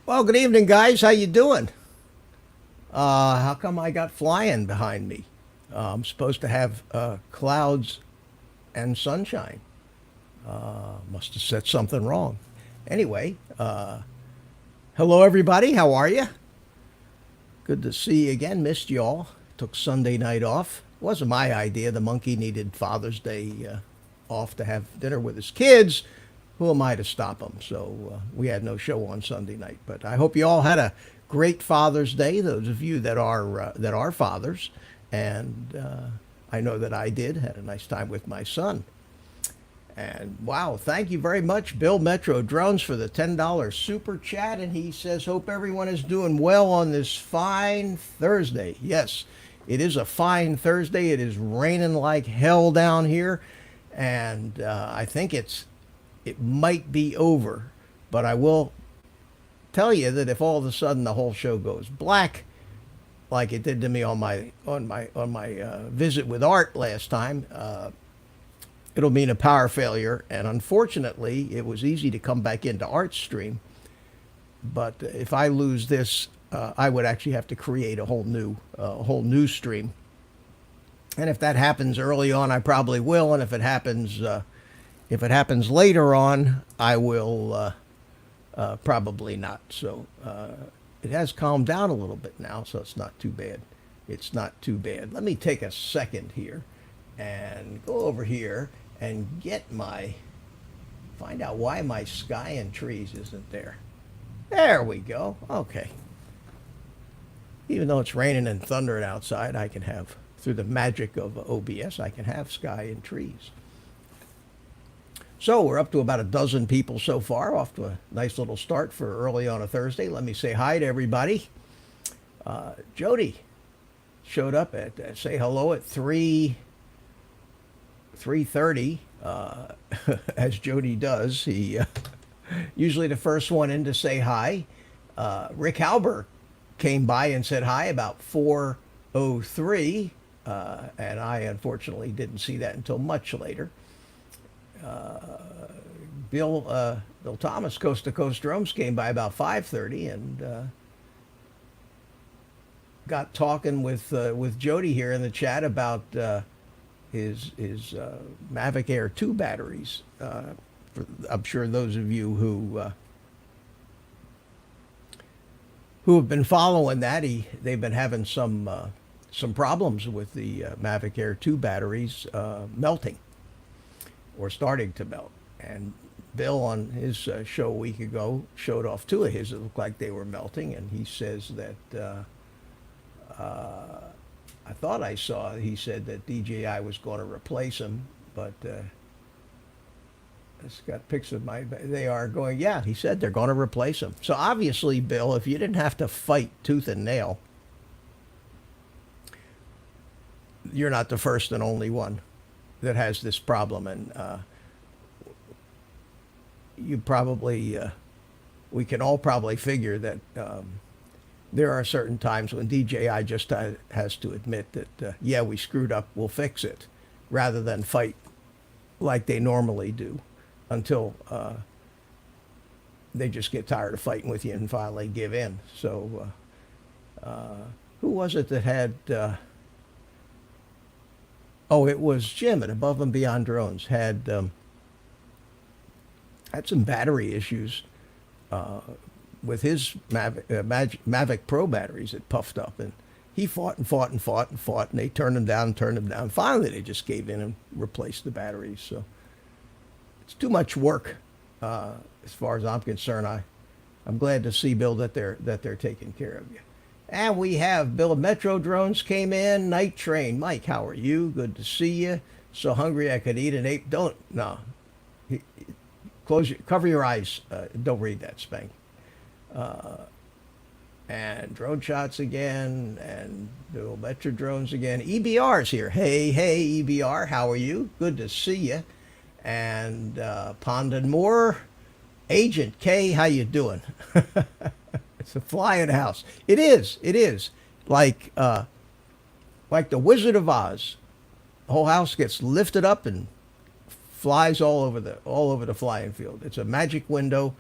Well, good evening, guys. How you doing? How come I got flying behind me? I'm supposed to have clouds and sunshine. Must have said something wrong. Anyway, hello everybody. How are you? Good to see you again. Missed y'all. Took Sunday night off. Wasn't my idea. The monkey needed Father's Day off to have dinner with his kids. Who am I to stop him? So we had no show on Sunday night. But I hope you all had a great Father's Day. Those of you that are fathers, and I know that I did. Had a nice time with my son. And wow, thank you very much, Bill Metro Drones, for the $10 super chat. And he says, hope everyone is doing well on this fine Thursday. Yes, it is a fine Thursday. It is raining like hell down here. And I think it might be over. But I will tell you that if all of a sudden the whole show goes black, like it did to me on my visit with Art last time, it'll mean a power failure. And unfortunately, it was easy to come back into Art's stream. But if I lose this, I would actually have to create a whole new stream. And if that happens early on, I probably will. And if it happens later on, I will probably not. So it has calmed down a little bit now, so it's not too bad. It's not too bad. Let me take a second here and go over here and find out why my sky and trees isn't there. There we go. Okay. Even though it's raining and thundering outside, I can have, through the magic of OBS, I can have sky and trees. So we're up to about a dozen people so far, off to a nice little start for early on a Thursday. Let me say hi to everybody. Jody showed up at, say hello at 3:30, as Jody does. He usually the first one in to say hi. Rick Halber came by and said hi about 4:03, and I unfortunately didn't see that until much later. Bill Thomas, Coast to Coast Drums, came by about 5:30 and got talking with Jody here in the chat about his Mavic Air 2 batteries. I'm sure those of you who have been following that, they've been having some problems with the Mavic Air 2 batteries melting or starting to melt. And Bill on his show a week ago showed off two of his that looked like they were melting, and he says that I thought I saw, he said that DJI was going to replace them, but it's got pics of they are going, yeah, he said they're going to replace them. So obviously, Bill, if you didn't have to fight tooth and nail, you're not the first and only one that has this problem. And you probably, we can all probably figure that there are certain times when DJI just has to admit that, yeah, we screwed up, we'll fix it, rather than fight like they normally do until they just get tired of fighting with you and finally give in. So who was it that had, oh, it was Jim at Above and Beyond Drones, had some battery issues with his Mavic Pro batteries that puffed up, and he fought and fought and fought and fought, and they turned him down and turned him down. Finally, they just gave in and replaced the batteries. So it's too much work, as far as I'm concerned. I'm glad to see, Bill, that they're taking care of you. And we have Bill of Metro Drones came in. Night Train, Mike, how are you? Good to see you. So hungry I could eat an ape. Cover your eyes. Don't read that, Spank. And Drone Shots again, and Bill Metro Drones again. EBR's here. Hey, EBR, how are you? Good to see you. And Pond and Moore, Agent K, how you doing? It's a flying house. It is. Like the Wizard of Oz. The whole house gets lifted up and flies all over the flying field. It's a magic window.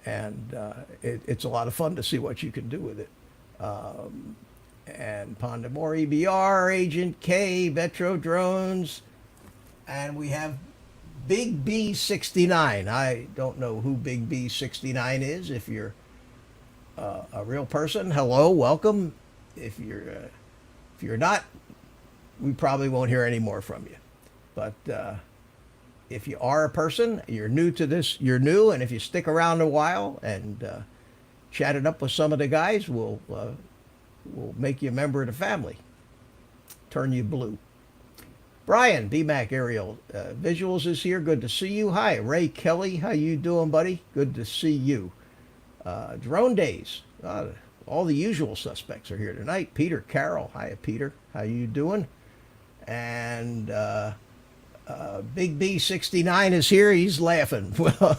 and it's a lot of fun to see what you can do with it. And Pondamore EBR, Agent K, Vetro Drones, and we have Big B69. I don't know who Big B69 is. If you're a real person, hello, welcome. If you're not, we probably won't hear any more from you. But if you are a person, you're new to this, you're new, and if you stick around a while and chat it up with some of the guys, we'll make you a member of the family. Turn you blue. Brian, BMAC Aerial Visuals is here. Good to see you. Hi, Ray Kelly. How you doing, buddy? Good to see you. Drone Days. All the usual suspects are here tonight. Peter Carroll. Hi, Peter. How you doing? And Big B69 is here. He's laughing. Well,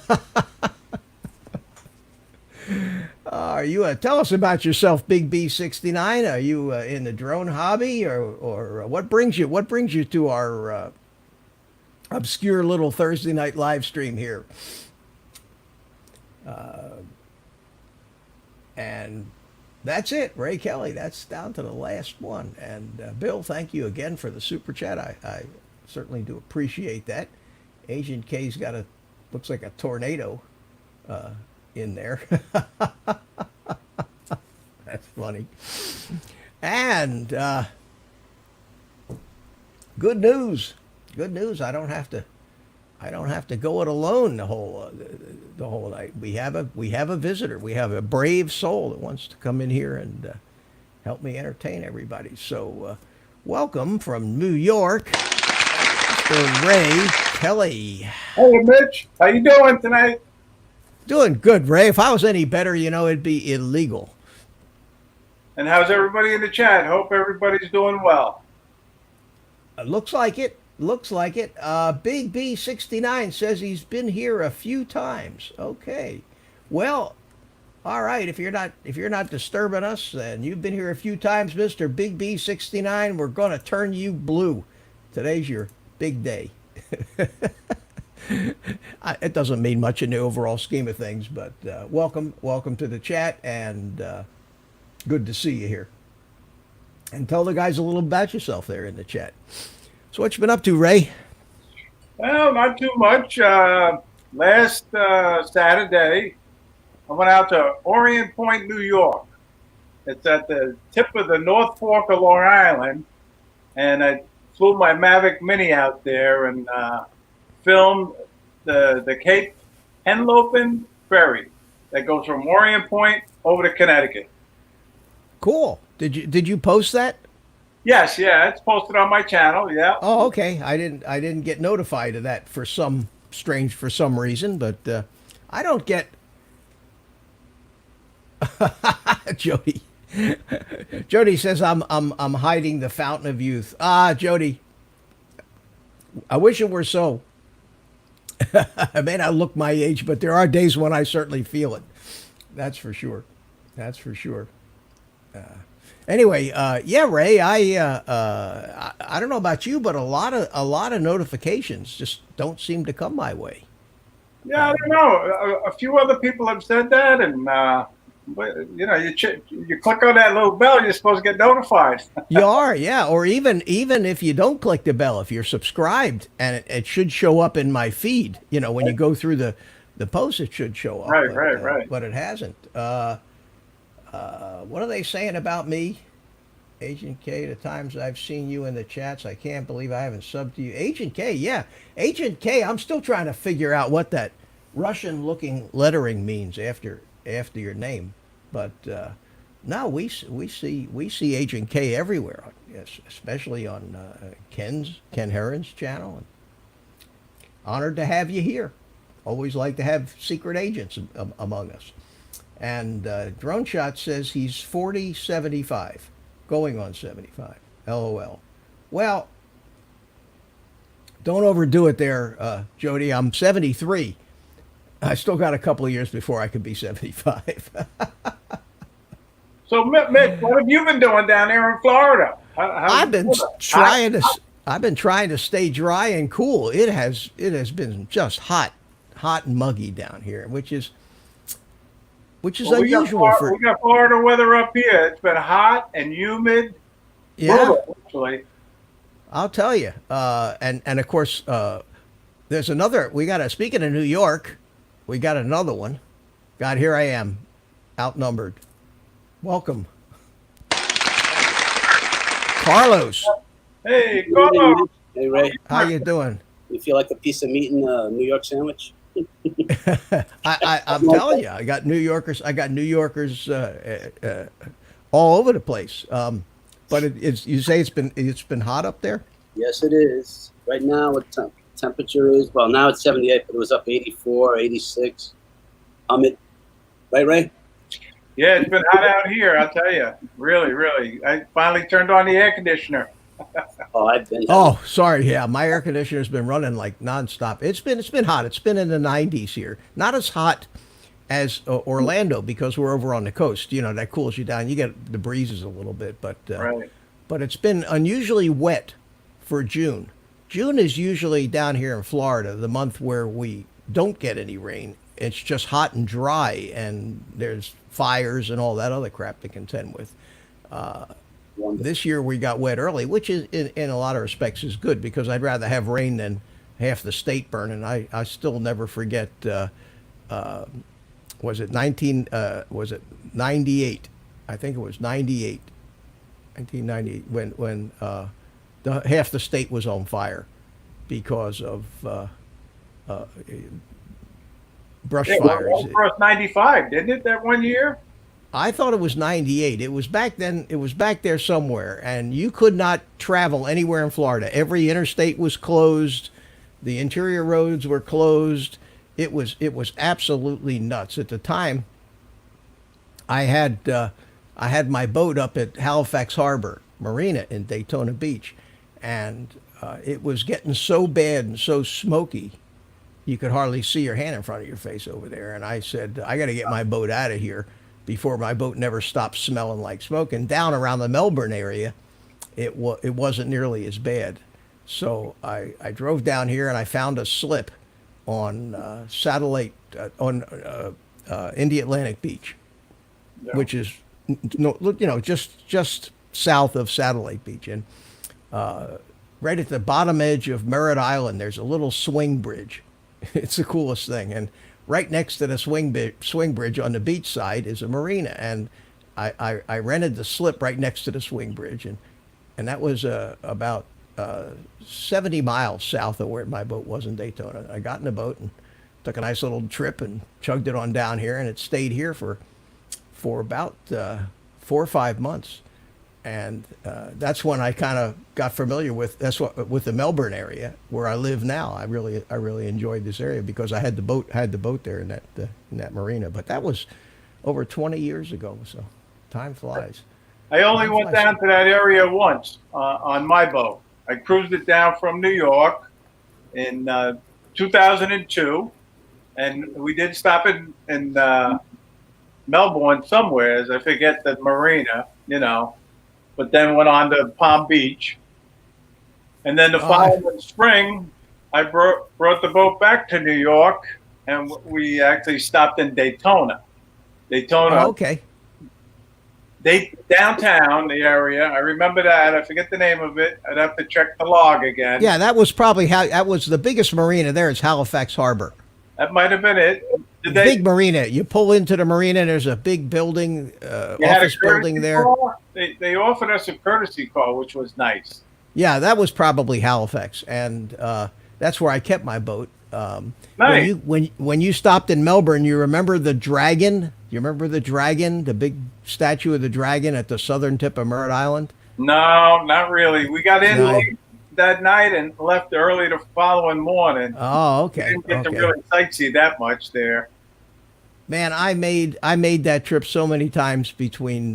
are you? Tell us about yourself, Big B69. Are you in the drone hobby, or what brings you? What brings you to our obscure little Thursday night live stream here? And that's it, Ray Kelly. That's down to the last one. And Bill, thank you again for the super chat. I certainly do appreciate that. Agent K's got looks like a tornado in there. That's funny. And good news. Good news. I don't have to go it alone the whole night. We have a visitor. We have a brave soul that wants to come in here and help me entertain everybody. So welcome from New York, Mr. Ray Kelly. Hey, Mitch. How you doing tonight? Doing good, Ray. If I was any better, it'd be illegal. And how's everybody in the chat? Hope everybody's doing well. Looks like it. Looks like it. Big B69 says he's been here a few times. Okay. Well, all right. If you're not disturbing us and you've been here a few times, Mr. Big B69, we're going to turn you blue. Today's your big day. It doesn't mean much in the overall scheme of things, but welcome to the chat, and good to see you here. And tell the guys a little about yourself there in the chat. So what you been up to, Ray? Well, not too much. Last Saturday, I went out to Orient Point, New York. It's at the tip of the North Fork of Long Island, and I flew my Mavic Mini out there and filmed the Cape Henlopen ferry that goes from Orient Point over to Connecticut. Cool. Did you post that? Yes, yeah, it's posted on my channel. Yeah. Oh, okay. I didn't get notified of that for some reason, but I don't get Jody. Jody says I'm hiding the fountain of youth. Jody, I wish it were so. I may not look my age, but there are days when I certainly feel it. That's for sure. That's for sure. Anyway, yeah, Ray, I don't know about you, but a lot of notifications just don't seem to come my way. Yeah, I don't know. A few other people have said that, and you click on that little bell, you're supposed to get notified. You are, yeah. Or even if you don't click the bell, if you're subscribed, and it should show up in my feed. When you go through the post, it should show up. Right. But it hasn't. What are they saying about me? Agent K, the times I've seen you in the chats, I can't believe I haven't subbed to you. Agent K, yeah. Agent K, I'm still trying to figure out what that Russian-looking lettering means after your name. But no, we see Agent K everywhere, yes, especially on Ken Herron's channel. And honored to have you here. Always like to have secret agents among us. And Drone Shot says he's 40, 75, going on 75. LOL. Well, don't overdo it there, Jody. I'm 73. I still got a couple of years before I could be 75. So, Mitch, what have you been doing down there in Florida? I've been trying to stay dry and cool. It has been just hot and muggy down here, which is which is Well, unusual for. we got Florida weather up here. It's been hot and humid. Yeah, Brutal, actually. I'll tell you. And of course, there's another. We got a. Speaking of New York, we got another one. God, here I am, outnumbered. Welcome, Carlos. Hey, Good evening, Carlos. Mitch. Hey, Ray. How you doing? You feel like a piece of meat in a New York sandwich? I'm telling you, I got New Yorkers. I got New Yorkers all over the place. But it's you say it's been hot up there. Yes, it is. Right now, what temperature is? Well, now it's 78, but it was up 84, 86. Right, Ray? Yeah, it's been hot out here. I'll tell you. Really, really. I finally turned on the air conditioner. Oh, I've been. Oh, sorry. Yeah, my air conditioner's been running like nonstop. It's been hot. It's been in the 90s here. Not as hot as Orlando because we're over on the coast. You know that cools you down. You get the breezes a little bit, Right. but it's been unusually wet for June. June is usually down here in Florida the month where we don't get any rain. It's just hot and dry, and there's fires and all that other crap to contend with. Wonderful. This year we got wet early, which is in a lot of respects is good because I'd rather have rain than half the state burning. I still never forget. Was it 98? I think it was 98, 1998 when half the state was on fire because of brush Yeah, fires. well, across 95, didn't it, that one year? I thought it was 98. It was back then. It was back there somewhere, and you could not travel anywhere in Florida. Every interstate was closed. The interior roads were closed. It was absolutely nuts at the time. I had my boat up at Halifax Harbor Marina in Daytona Beach, and it was getting so bad and so smoky, you could hardly see your hand in front of your face over there. And I said, I got to get my boat out of here before my boat never stops smelling like smoke. And down around the Melbourne area, it wasn't nearly as bad. So I drove down here and I found a slip on India Atlantic Beach, Yeah. which is just south of Satellite Beach, and right at the bottom edge of Merritt Island, there's a little swing bridge. It's the coolest thing, and right next to the swing bridge on the beach side is a marina, and I rented the slip right next to the swing bridge, and that was about 70 miles south of where my boat was in Daytona. I got in the boat and took a nice little trip and chugged it on down here, and it stayed here for about 4 or 5 months, and that's when I kind of got familiar with the Melbourne area where I live now. I really enjoyed this area because I had the boat there in that marina. But that was over 20 years ago, so time flies. I only went down to that area once on my boat. I cruised it down from New York in 2002, and we did stop in Melbourne somewheres. I forget the marina, but then went on to Palm Beach. And then the following spring, I brought the boat back to New York, and we actually stopped in Daytona. Oh, okay. Downtown, the area. I remember that. I forget the name of it. I'd have to check the log again. Yeah, that was probably that was the biggest marina there is Halifax Harbor. That might have been it. Big marina. You pull into the marina, and there's a big building, office building there. They offered us a courtesy call, which was nice. Yeah, that was probably Halifax, and that's where I kept my boat. Nice. When you stopped in Melbourne, you remember the dragon? You remember the dragon, the big statue of the dragon at the southern tip of Merritt Island? No, not really. We got in late that night and left early the following morning. Oh, okay. We didn't get to really sightsee that much there. Man, I made that trip so many times between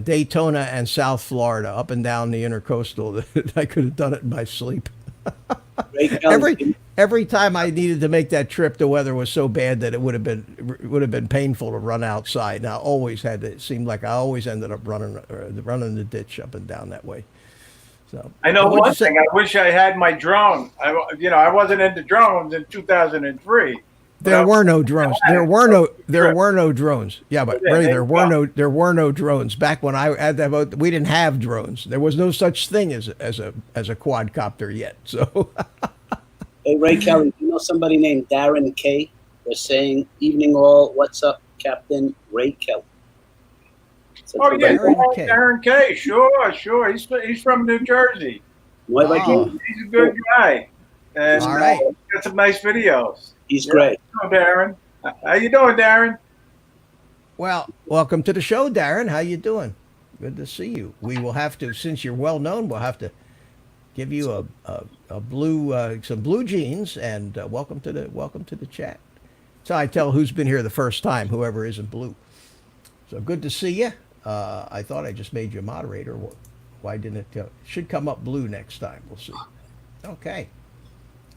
Daytona and South Florida, up and down the intercoastal, that I could have done it in my sleep. Every time I needed to make that trip, the weather was so bad that it would have been painful to run outside. And I always had to. It seemed like I always ended up running the ditch up and down that way. So I know one thing. I wish I had my drone. I wasn't into drones in 2003. There were no drones. There were no drones. Yeah, but Ray, there were no drones back when I had that boat. We didn't have drones. There was no such thing as a quadcopter yet. So, Hey, Ray Kelly, do you know somebody named Darren K? They're saying, "Evening all. What's up, Captain Ray Kelly?" So Oh yeah, Darren K. Darren K. Sure. He's from New Jersey. Oh. He's a good guy, and All right. got some nice videos. He's great. Hello, Darren. How you doing, Darren? Well, welcome to the show, Darren. How you doing? Good to see you. We will have to, since you're well known, we'll have to give you a blue some blue jeans and welcome to the chat. So I tell who's been here the first time, whoever isn't blue. So good to see you. I thought I just made you a moderator. Why didn't it? Should come up blue next time. We'll see. Okay.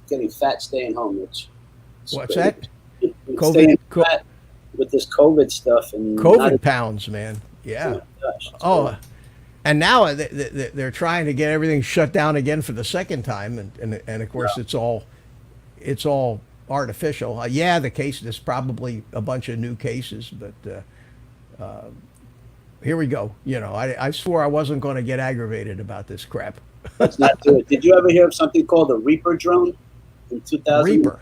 Getting fat staying home, Mitch. What's that? Staying fat with this COVID stuff and COVID pounds, man. Yeah. Oh, my gosh. Oh, and now they're trying to get everything shut down again for the second time, and of course it's all artificial. Yeah, the case there's probably a bunch of new cases, but here we go. You know, I swore I wasn't going to get aggravated about this crap. Let's not do it. Did you ever hear of something called the Reaper drone in 2000? Reaper.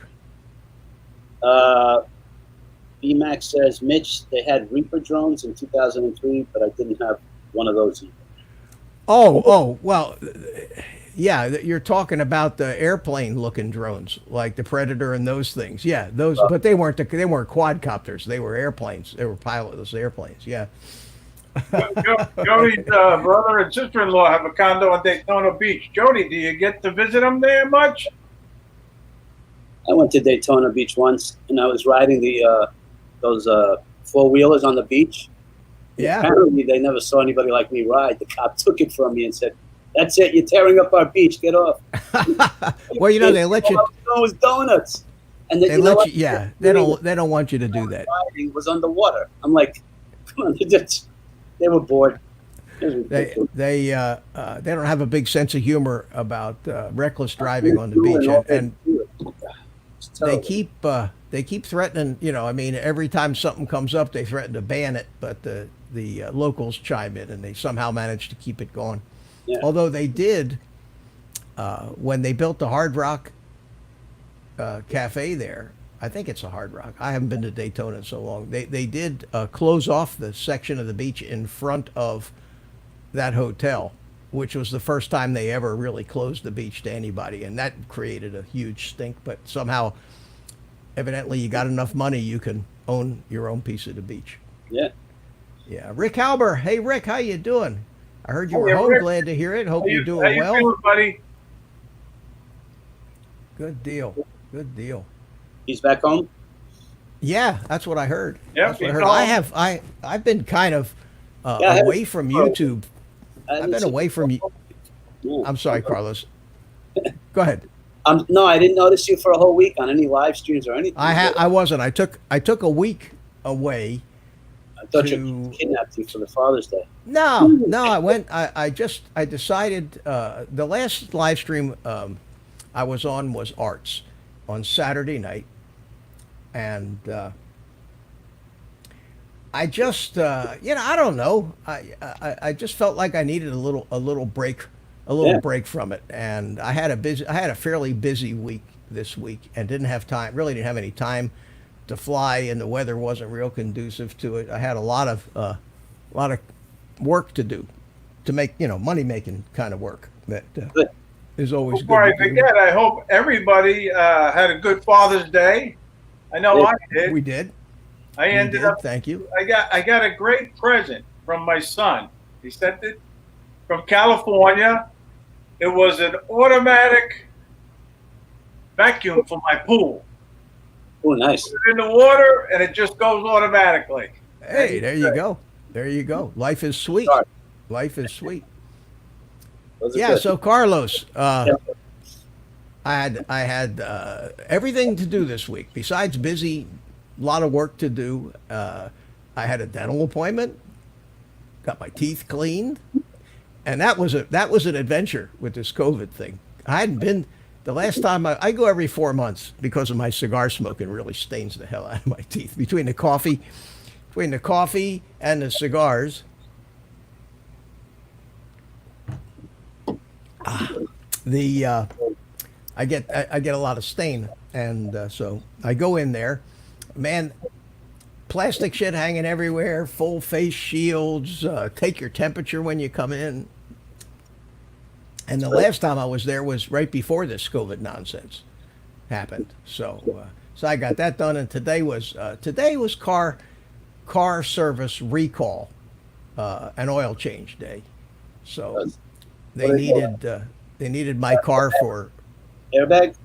EMAX says, Mitch, they had Reaper drones in 2003, but I didn't have one of those either. Oh, well, yeah, you're talking about the airplane-looking drones, like the Predator and those things. Yeah, those, but they weren't quadcopters. They were airplanes. They were pilotless airplanes. Yeah. Jody's brother and sister-in-law have a condo on Daytona Beach. Jody, do you get to visit them there much? I went to Daytona Beach once, and I was riding those four-wheelers on the beach. Yeah. Apparently, they never saw anybody like me ride. The cop took it from me and said, "That's it. You're tearing up our beach. Get off." Well, you know they let you. All I was doing was donuts, and They let you. Yeah, they don't want you to do that. Riding was underwater. I'm like, come on, they were bored. They don't have a big sense of humor about reckless driving on the beach, and they keep threatening. You know, I mean, every time something comes up, they threaten to ban it, but the locals chime in, and they somehow manage to keep it going. Yeah. Although they did when they built the Hard Rock Cafe there. I think it's a Hard Rock. I haven't been to Daytona in so long. They did close off the section of the beach in front of that hotel, which was the first time they ever really closed the beach to anybody, and that created a huge stink. But somehow, evidently, you got enough money, you can own your own piece of the beach. Yeah. Yeah. Rick Halber. Hey, Rick, how you doing? I heard you were home. Rick. Glad to hear it. Hope you're How doing you well. feeling, buddy? Good deal. Good deal. He's back home. Yeah, that's what I heard. Yep, That's what I he's heard. home. I've been kind of Yeah, away from YouTube. I've been away from you. Yeah. I'm sorry, Carlos. Go ahead. No, I didn't notice you for a whole week on any live streams or anything. I wasn't. I took a week away. I thought you kidnapped you for the Father's Day. No, I went. I decided the last live stream I was on was Arts on Saturday night, and I just I don't know. I just felt like I needed a little break, break from it, and I had a fairly busy week this week, and didn't have any time to fly, and the weather wasn't real conducive to it. I had a lot of work to do, to make money making kind of work that is always Before I good. To do. forget, I hope everybody had a good Father's Day. I know I did. We did. I ended up. Thank you. I got a great present from my son. He sent it from California. It was an automatic vacuum for my pool. Oh, nice. Put it in the water, and it just goes automatically. Hey, there you go. There you go. Life is sweet. Sorry. Life is sweet. Those are Yeah. good. So Carlos, I had everything to do this week besides busy, a lot of work to do. I had a dental appointment, got my teeth cleaned, and that was an adventure with this COVID thing. I hadn't been The last time I go every 4 months because of my cigar smoking really stains the hell out of my teeth. Between the coffee and the cigars, the I get a lot of stain, and so I go in there, man. Plastic shit hanging everywhere, full face shields, take your temperature when you come in. And the last time I was there was right before this COVID nonsense happened. So I got that done, and today was car service recall, an oil change day. So they needed my car for Airbag?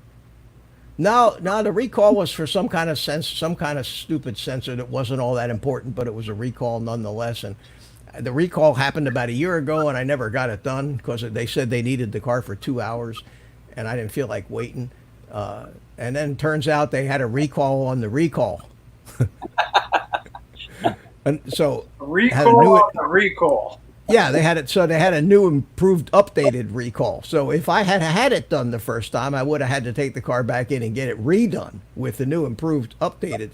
no, the recall was for some kind of stupid sensor that wasn't all that important, but it was a recall nonetheless. And the recall happened about a year ago, and I never got it done because they said they needed the car for 2 hours, and I didn't feel like waiting. And then turns out they had a recall on the recall. And so A recall on a recall. yeah, they had it. So they had a new, improved, updated recall. So if I had had it done the first time, I would have had to take the car back in and get it redone with the new, improved, updated,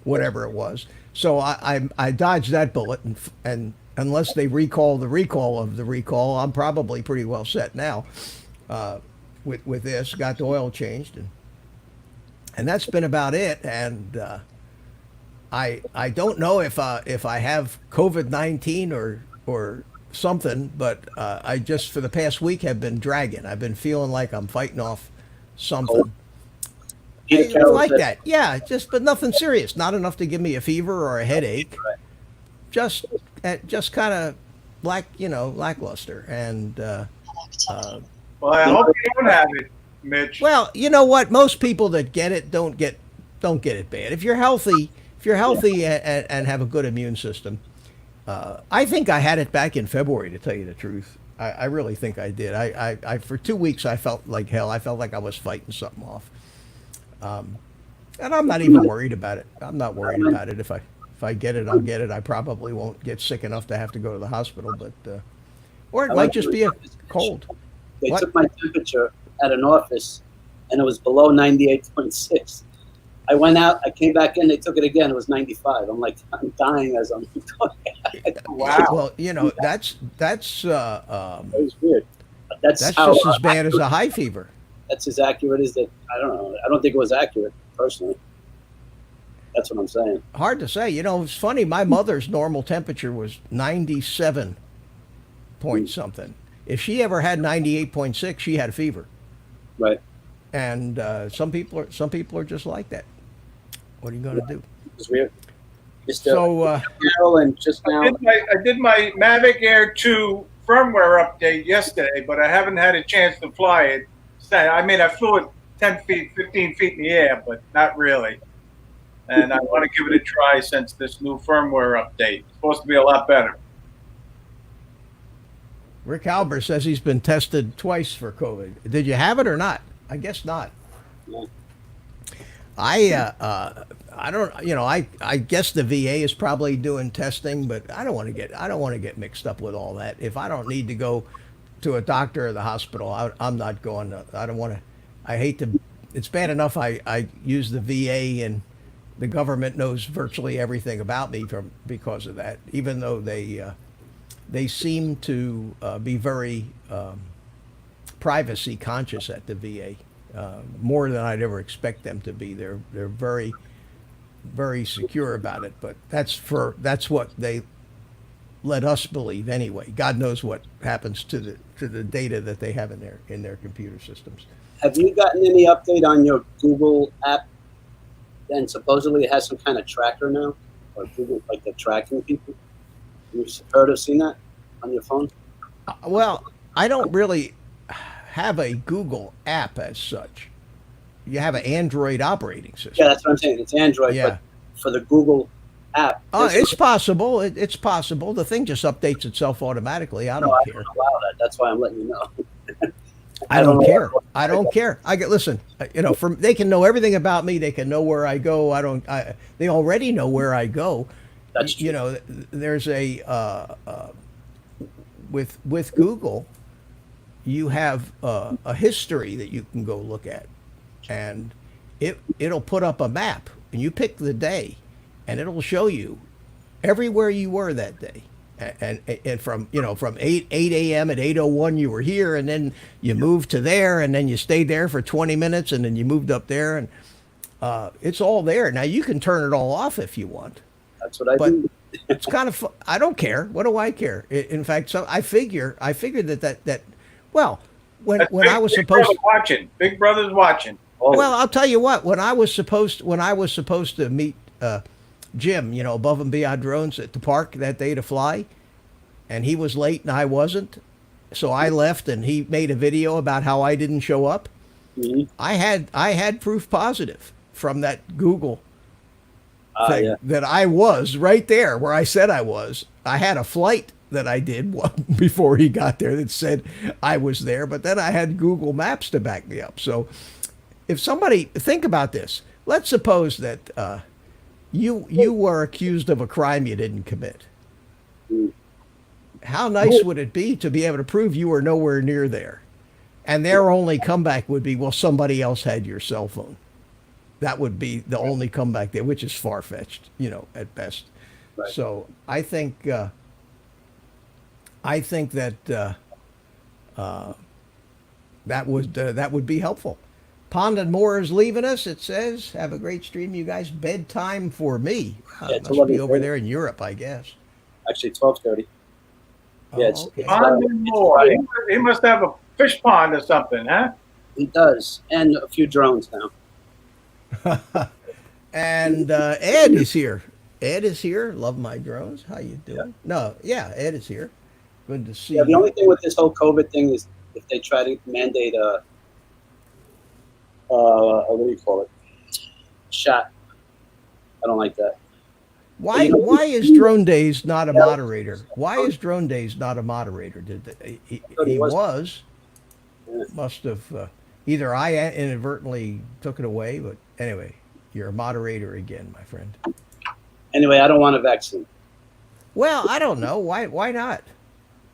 whatever it was. So I dodged that bullet, and unless they recall the recall of the recall, I'm probably pretty well set now. With this, got the oil changed, and that's been about it. And I don't know if I have COVID-19 or something, but I just for the past week have been dragging. I've been feeling like I'm fighting off something. It's like that, yeah. But nothing serious. Not enough to give me a fever or a headache. Just kind of lackluster. And Well, I hope you don't have it, Mitch. well, you know what? Most people that get it don't get it bad. If you're healthy and have a good immune system. I think I had it back in February, to tell you the truth. I really think I did. I for 2 weeks I felt like hell. I felt like I was fighting something off. And I'm not even worried about it. I'm not worried about it. If I get it, I'll get it. I probably won't get sick enough to have to go to the hospital, but or it might just be a cold. They took my temperature at an office, and it was below 98.6. I went out, I came back in, they took it again, it was 95. I'm like, I'm dying as I'm going. Wow. Well, that's It was weird. But that's just how as bad as a high fever. That's as accurate as that. I don't know. I don't think it was accurate, personally. That's what I'm saying. Hard to say. It's funny. My mother's normal temperature was 97 point something. If she ever had 98.6, she had a fever. Right. And some people are just like that. What are you going to do? It's weird. Just, So, and just now. I did my Mavic Air 2 firmware update yesterday, but I haven't had a chance to fly it. I mean, I flew it 10 feet, 15 feet in the air, but not really. And I want to give it a try since this new firmware update. It's supposed to be a lot better. Rick Albert says he's been tested twice for COVID. Did you have it or not? I guess not. Yeah. I don't. I guess the VA is probably doing testing, but I don't want to get mixed up with all that. If I don't need to go to a doctor or the hospital, I'm not going. I don't want to. I hate to. It's bad enough I use the VA, and the government knows virtually everything about me because of that. Even though they seem to be very privacy conscious at the VA, more than I'd ever expect them to be. They're very, very secure about it. But that's what they let us believe anyway. God knows what happens to the data that they have in their computer systems. Have you gotten any update on your Google app? And supposedly it has some kind of tracker now, or Google, like they're tracking people. You've seen that on your phone? Well, I don't really have a Google app as such. You have an Android operating system. Yeah, that's what I'm saying. It's Android, Yeah. but for the Google app. It's possible. It's possible. The thing just updates itself automatically. I don't care. Don't allow that. That's why I'm letting you know. I don't care. I don't care. Listen. They can know everything about me. They can know where I go. They already know where I go. That's true. There's a with Google. you have a history that you can go look at, and it'll put up a map, and you pick the day, and it'll show you everywhere you were that day. And from from 8 a.m. at 8:01 you were here, and then you moved to there, and then you stayed there for 20 minutes, and then you moved up there, and it's all there. Now you can turn it all off if you want. That's what I But do. it's kind of I don't care. What do I care? In fact, so I figured that well, when That's I was Big supposed Brother watching. Big Brother's watching. Oh, well, I'll tell you what. When I was supposed to meet Jim, above and beyond drones at the park that day to fly, and he was late and I wasn't, so I left and he made a video about how I didn't show up. mhm. I had proof positive from that Google thing Yeah. that I was right there where I said I was. I had a flight that I did before he got there that said I was there, but then I had Google Maps to back me up. So if somebody think about this, let's suppose that you were accused of a crime you didn't commit. Mm. How nice would it be to be able to prove you were nowhere near there? And their only comeback would be, well, somebody else had your cell phone. That would be the only comeback there, which is far-fetched, at best. Right. So I think that that would be helpful. Pond and Moore is leaving us. It says, "Have a great stream, you guys. Bedtime for me." Yeah, it's Must be 11:30. over there in Europe, I guess. Actually, 12:30. Yeah, it's- okay. Pond and more. He must have a fish pond or something, huh? He does, and a few drones now. And Ed is here. Ed is here. Love my drones. How you doing? No, yeah, Ed is here. Good to see Yeah, the you. only thing with this whole COVID thing is if they try to mandate what do you call it? Shot. I don't like that. Why is Drone Days not a moderator? Why is Drone Days not a moderator? He was. Yeah. Must have either I inadvertently took it away, but anyway, you're a moderator again, my friend. Anyway, I don't want a vaccine Well, I don't know. Why not?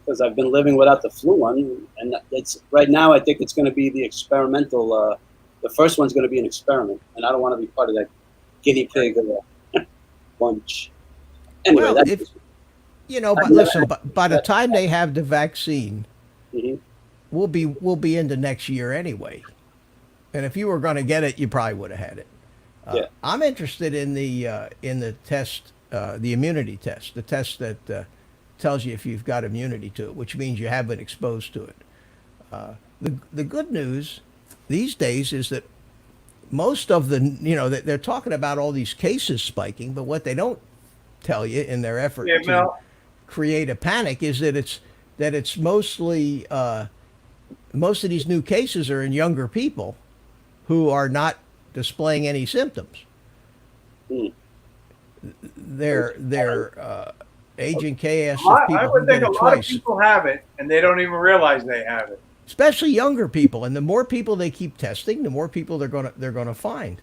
because I've been living without the flu one, and it's right now. I think it's going to be the experimental. The first one's going to be an experiment, and I don't want to be part of that guinea pig bunch. Anyway, Well, that's if but listen, by the time they have the vaccine, mhm. we'll be into next year anyway. And if you were going to get it, you probably would have had it. Yeah. I'm interested in the test, the immunity test, the test that tells you if you've got immunity to it, which means you have been exposed to it. The good news these days is that most of they're talking about all these cases spiking, but what they don't tell you in their effort Yeah, to Mel. create a panic is that it's mostly most of these new cases are in younger people who are not displaying any symptoms. Mm. Their Agent K asks I if people would can think get a it lot of twice, people have it, and they don't even realize they have it. especially younger people. And the more people they keep testing, the more people they're gonna find.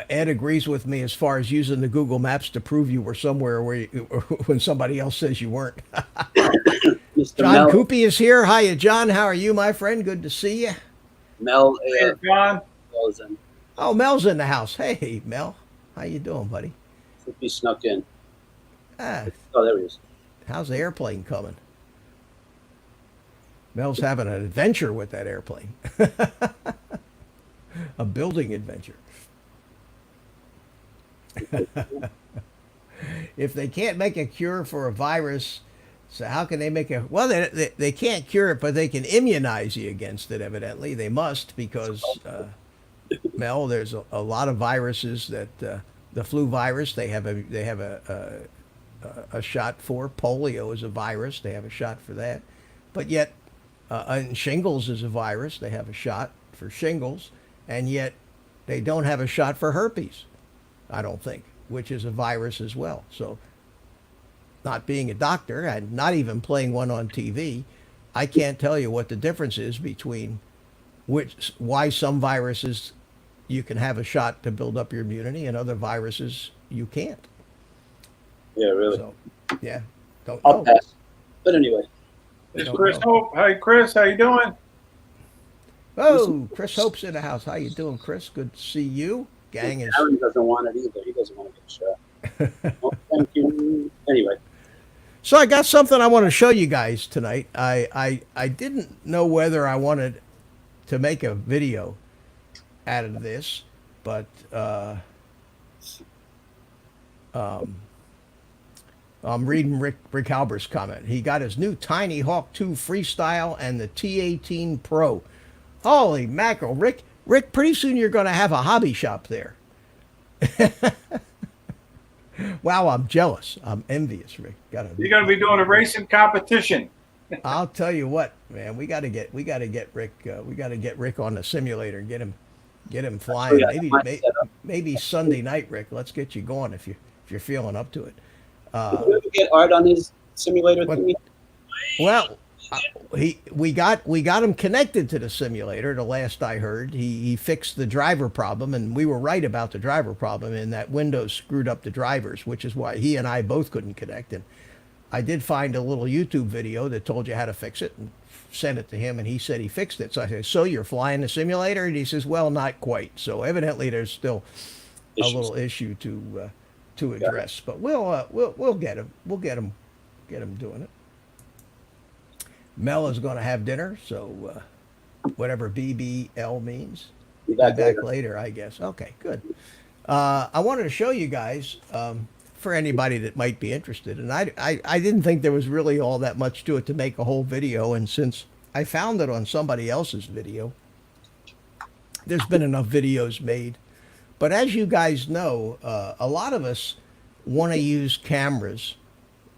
Ed agrees with me as far as using the Google Maps to prove you were somewhere when somebody else says you weren't. Mr. John Mel, Coopy is here. Hiya, John. How are you, my friend? Good to see you. Mel, Hey, John. was in. Oh, Mel's in the house. Hey, Mel. How you doing, buddy? If he snuck in. Ah, Oh, there he is. how's the airplane coming? Mel's having an adventure with that airplane. A building adventure. If they can't make a cure for a virus, so how can they make a... Well, they can't cure it, but they can immunize you against it, evidently. They must, because, Mel, there's a lot of viruses that... the flu virus, they have a shot for. Polio is a virus. They have a shot for that. But yet, and shingles is a virus. They have a shot for shingles. And yet, they don't have a shot for herpes, I don't think, which is a virus as well. So, not being a doctor and not even playing one on TV, I can't tell you what the difference is between why some viruses you can have a shot to build up your immunity and other viruses you can't. Yeah, really. So, yeah, don't I'll know. pass. But anyway, We It's don't Chris know. Hope. Hey, Chris, how you doing? Oh, Chris Hope's in the house. How you doing, Chris? Good to see you. Gang is. Aaron doesn't want it either. He doesn't want to get shot. Oh, thank you. Anyway, So I got something I want to show you guys tonight. I didn't know whether I wanted to make a video out of this, but I'm reading Rick Halber's comment. He got his new Tinyhawk 2 Freestyle and the T18 Pro. Holy mackerel, Rick! Pretty soon you're going to have a hobby shop there. Wow, I'm jealous. I'm envious, Rick. You're going to be doing a racing competition. I'll tell you what, man. We got to get Rick. We got to get Rick on the simulator and get him flying. yeah, Maybe Sunday night, Rick. Let's get you going if you're feeling up to it. did you ever get Art on his simulator What- thingy? Well, we got him connected to the simulator. The last I heard, he fixed the driver problem, and we were right about the driver problem. In that Windows screwed up the drivers, which is why he and I both couldn't connect. And I did find a little YouTube video that told you how to fix it, and sent it to him, and he said he fixed it. So I said, "So you're flying the simulator?" And he says, "Well, not quite." So evidently, there's still a Issues. little issue to address, but we'll get him. We'll get him doing it. Mel is going to have dinner, so whatever BBL means. Be Be back back later. later, I guess. Okay, good. I wanted to show you guys, for anybody that might be interested, and I didn't think there was really all that much to it to make a whole video, and since I found it on somebody else's video, there's been enough videos made. But as you guys know, a lot of us want to use cameras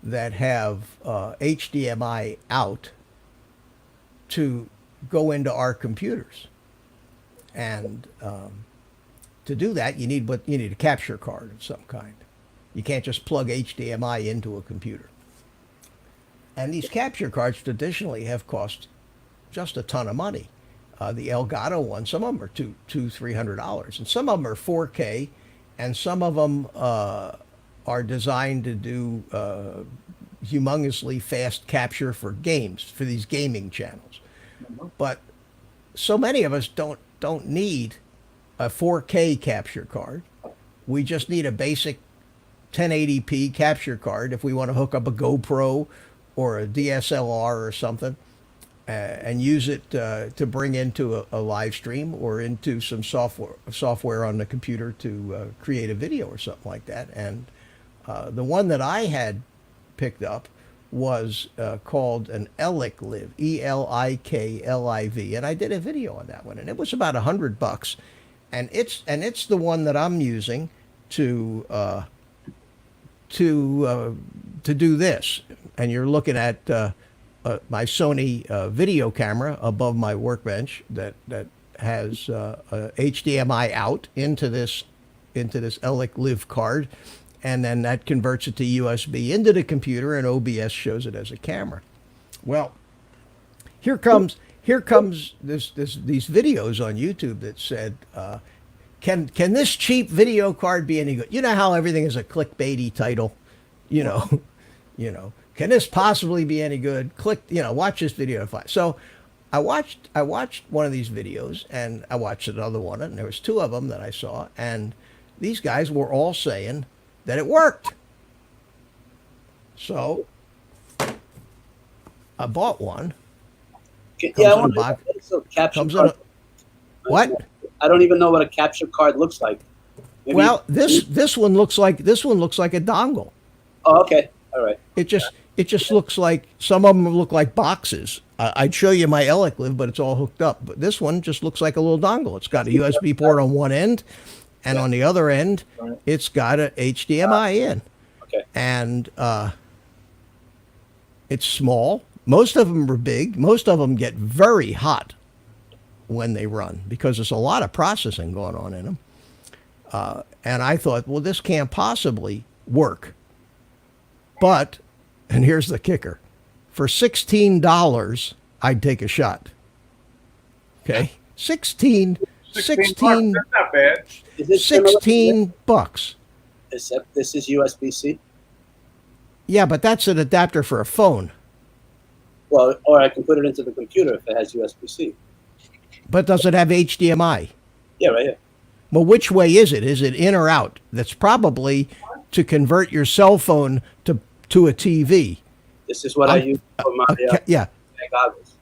that have HDMI out to go into our computers, and to do that, you need a capture card of some kind. You can't just plug HDMI into a computer. And these capture cards traditionally have cost just a ton of money. The Elgato ones, some of them are $200-$300, and some of them are 4K, and some of them are designed to do humongously fast capture for games, for these gaming channels. But so many of us don't need a 4K capture card. We just need a basic 1080p capture card if we want to hook up a GoPro or a DSLR or something, and use it to bring into a live stream or into some software on the computer to create a video or something like that. And the one that I had picked up was called an Elikliv, Elikliv, and I did a video on that one, and it was about $100, and it's the one that I'm using to do this. And you're looking at my Sony video camera above my workbench that has HDMI out into this Elikliv card, and then that converts it to USB into the computer, and OBS shows it as a camera. Well, here comes these videos on YouTube that said, can this cheap video card be any good? You know how everything is a clickbaity title, you know. Can this possibly be any good? Click, watch this video to find. So I watched one of these videos, and I watched another one, and there was two of them that I saw, and these guys were all saying that it worked. So I bought one. Yeah, I in a want box. a capture Comes in card. What? I don't even know what a capture card looks like. Maybe- Well, this one looks like a dongle. Oh, okay. All right. It just looks like, some of them look like boxes. I'd show you my Elikliv, but it's all hooked up. But this one just looks like a little dongle. It's got a USB port on one end, and on the other end, it's got a HDMI in. Okay. And it's small. Most of them are big. Most of them get very hot when they run because there's a lot of processing going on in them. And I thought, well, this can't possibly work. But, and here's the kicker, for $16, I'd take a shot. Okay? 16 $16. That's not bad. Is it similar to $16. Except this is USB-C. Yeah, but that's an adapter for a phone. Well, or I can put it into the computer if it has USB-C. But does it have HDMI? Yeah, right here. Well, which way is it? Is it in or out? That's probably to convert your cell phone to a TV. This is what I use for my Yeah. goggles.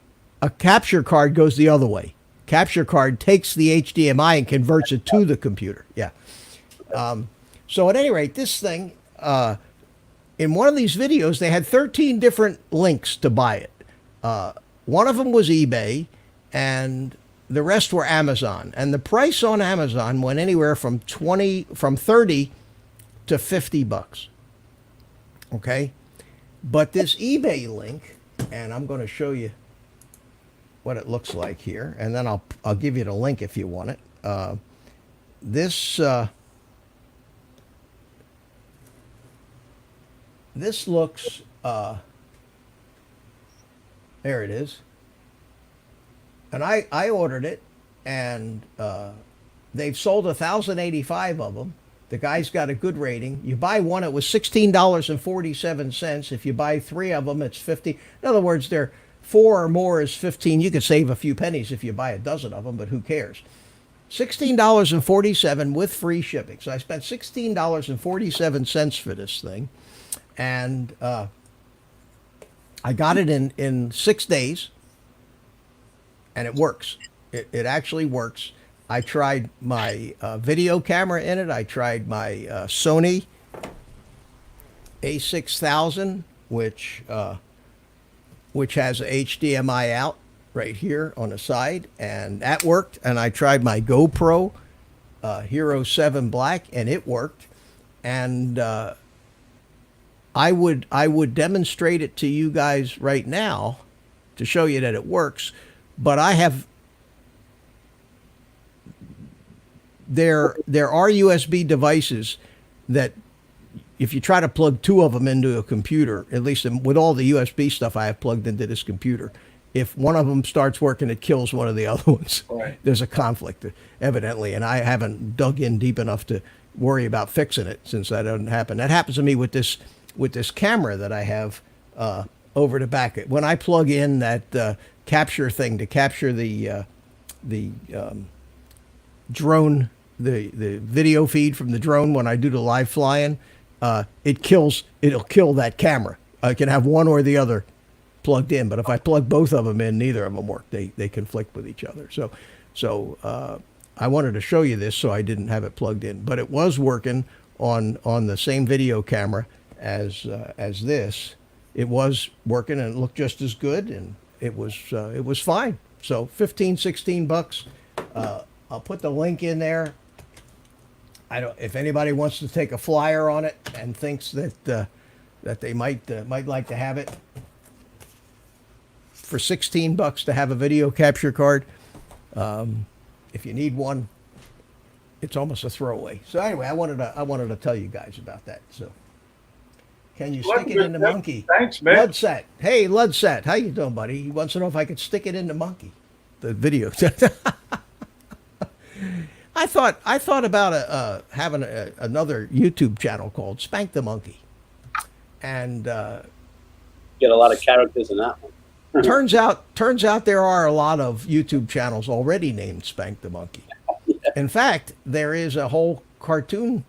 A capture card goes the other way. Capture card takes the HDMI and converts it to the computer. Yeah. So at any rate, this thing, in one of these videos, they had 13 different links to buy it. One of them was eBay, and the rest were Amazon. And the price on Amazon went anywhere from 30 to $50. Okay? But this eBay link, and I'm going to show you what it looks like here, and then I'll give you the link if you want it. This looks, there it is. And I ordered it, and they've sold 1,085 of them. The guy's got a good rating. You buy one, it was $16.47. If you buy 3 of them, it's 50. In other words, they're 4 or more is 15. You could save a few pennies if you buy a dozen of them, but who cares? $16.47 with free shipping. So I spent $16.47 for this thing, and I got it in 6 days, and it works. It actually works. I tried my video camera in it. I tried my Sony A6000, which has a HDMI out right here on the side, and that worked. And I tried my GoPro Hero 7 Black, and it worked. And I would demonstrate it to you guys right now to show you that it works. But I have there are USB devices that if you try to plug 2 of them into a computer, at least with all the USB stuff I have plugged into this computer, if one of them starts working, it kills one of the other ones. Right. There's a conflict, evidently, and I haven't dug in deep enough to worry about fixing it since that doesn't happen. That happens to me with this camera that I have over the back. When I plug in that capture thing to capture the drone, the video feed from the drone when I do the live flying, it'll kill that camera. I can have one or the other plugged in, but if I plug both of them in, neither of them work. They conflict with each other. So I wanted to show you this so I didn't have it plugged in, but it was working on the same video camera as this. It was working and it looked just as good, and it was fine. So $15-16. I'll put the link in there. If anybody wants to take a flyer on it and thinks that they might like to have it for $16 to have a video capture card. If you need one, it's almost a throwaway. So anyway, I wanted to tell you guys about that. So can you stick it in the monkey? Thanks, man. Ludset. Hey, Ludset. How you doing, buddy? He wants to know if I could stick it in the monkey. The video. I thought about having another YouTube channel called Spank the Monkey, and Get a lot of characters in that one. turns out there are a lot of YouTube channels already named Spank the Monkey. In fact, there is a whole cartoon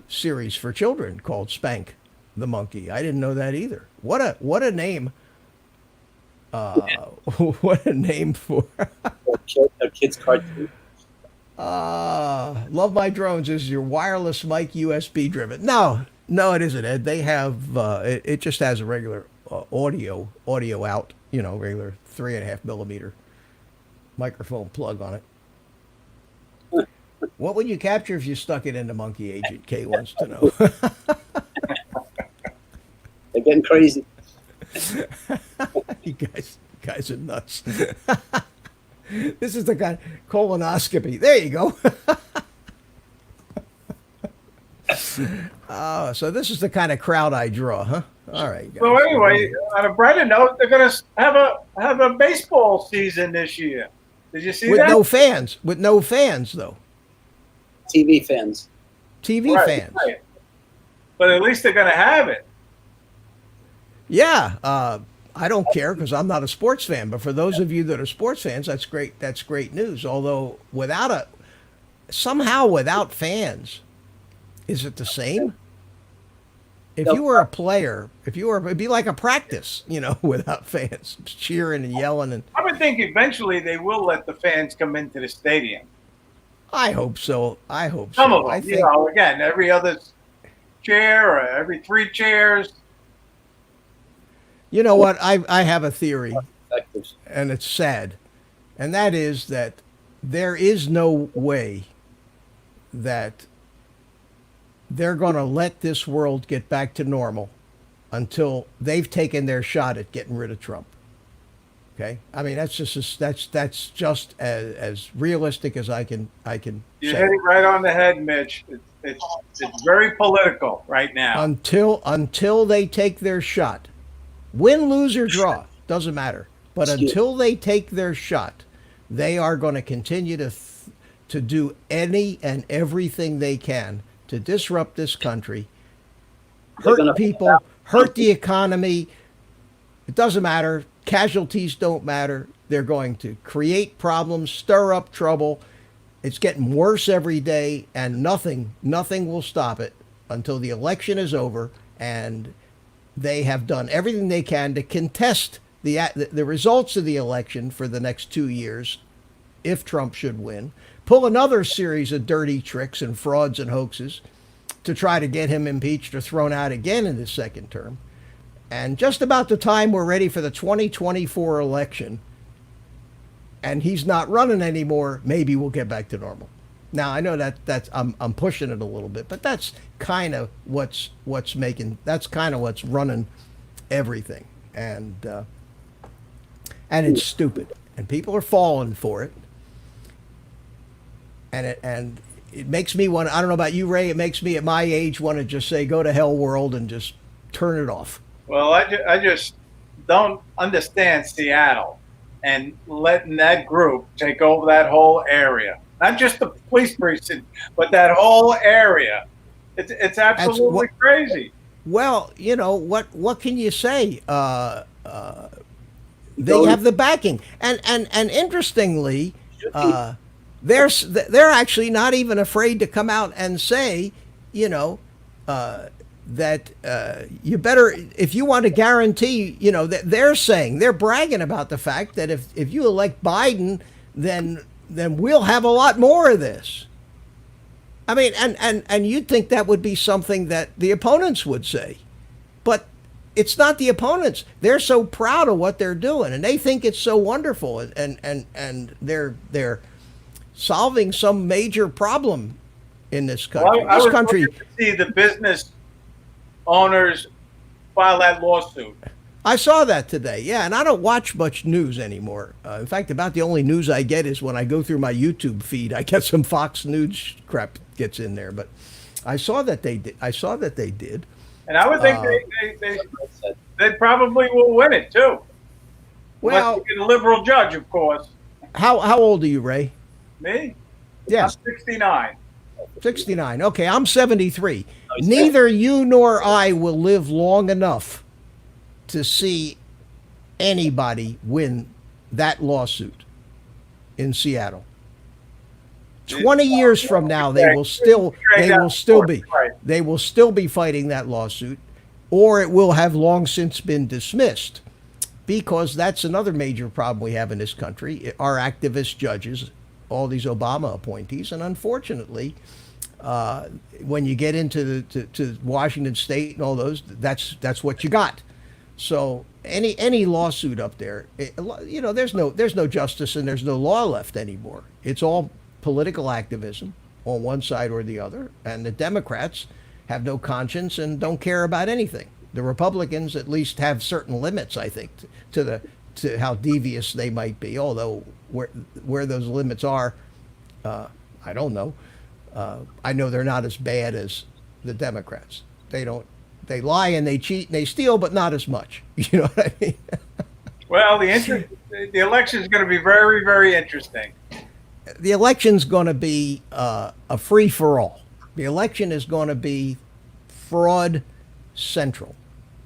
series for children called Spank the Monkey. I didn't know that either. What a name! What a name for A kid's cartoon. Love My Drones is your wireless mic USB driven. No, it isn't, Ed. They have it just has a regular audio out, regular 3.5 millimeter microphone plug on it. What would you capture if you stuck it into Monkey? Agent K wants to know. They're getting crazy. You guys are nuts. This is the kind of colonoscopy. There you go. So this is the kind of crowd I draw, huh? All right. Guys. So anyway, on a brighter note, they're going to have a baseball season this year. Did you see with that? With no fans, though. TV fans. TV fans. Right. But at least they're going to have it. Yeah. I don't care because I'm not a sports fan. But for those of you that are sports fans, that's great. That's great news. Although somehow without fans, is it the same? If you were a player, it'd be like a practice, without fans cheering and yelling. And I would think eventually they will let the fans come into the stadium. I hope so. Some of them, I think, again, every other chair or every 3 chairs. You know what? I have a theory, Addictive. and it's sad, and that is that there is no way that they're going to let this world get back to normal until they've taken their shot at getting rid of Trump. Okay, I mean that's just as realistic as I can You say. hit it right on the head, Mitch. It's very political right now. Until they take their shot, win, lose, or draw, doesn't matter. But until they take their shot, they are going to continue to do any and everything they can to disrupt this country, hurt people, hurt the economy. It doesn't matter. Casualties don't matter. They're going to create problems, stir up trouble. It's getting worse every day, and nothing will stop it until the election is over and they have done everything they can to contest the results of the election for the next 2 years, if Trump should win, pull another series of dirty tricks and frauds and hoaxes to try to get him impeached or thrown out again in his second term. And just about the time we're ready for the 2024 election and he's not running anymore, maybe we'll get back to normal. Now, I know I'm pushing it a little bit, but that's kind of what's running everything. And it's stupid. And people are falling for it. And it makes me want, I don't know about you, Ray, it makes me at my age want to just say, go to hell world and just turn it off. Well, I just don't understand Seattle and letting that group take over that whole area. Not just the police precinct, but that whole area. It's absolutely crazy. Well, what can you say? They have the backing, and interestingly, they're actually not even afraid to come out and say, that you better, if you want to guarantee, that they're bragging about the fact that if you elect Biden, then we'll have a lot more of this. I mean, and you'd think that would be something that the opponents would say, but it's not the opponents. They're so proud of what they're doing, and they think it's so wonderful, and they're solving some major problem in this country. Well, I was looking to see the business owners file that lawsuit. I saw that today, yeah, and I don't watch much news anymore. In fact, about the only news I get is when I go through my YouTube feed. I get some Fox News crap gets in there, but I saw that they did. And I would think they probably will win it too. Well, unless you get a liberal judge, of course. How old are you, Ray? Me? Yeah. I'm 69. 69. Okay, I'm 73. Neither you nor I will live long enough to see anybody win that lawsuit in Seattle. 20 years from now, they will still be fighting that lawsuit, or it will have long since been dismissed, because that's another major problem we have in this country. Our activist judges, all these Obama appointees, and unfortunately, when you get into to Washington State and all those, that's what you got. So any lawsuit up there, there's no justice and there's no law left anymore. It's all political activism on one side or the other, and the Democrats have no conscience and don't care about anything. The Republicans at least have certain limits, I think, to how devious they might be. Although where those limits are, I don't know. I know they're not as bad as the Democrats. They lie and they cheat and they steal, but not as much. You know what I mean? Well, the election is going to be very, very interesting. The election's going to be a free-for-all. The election is going to be fraud central.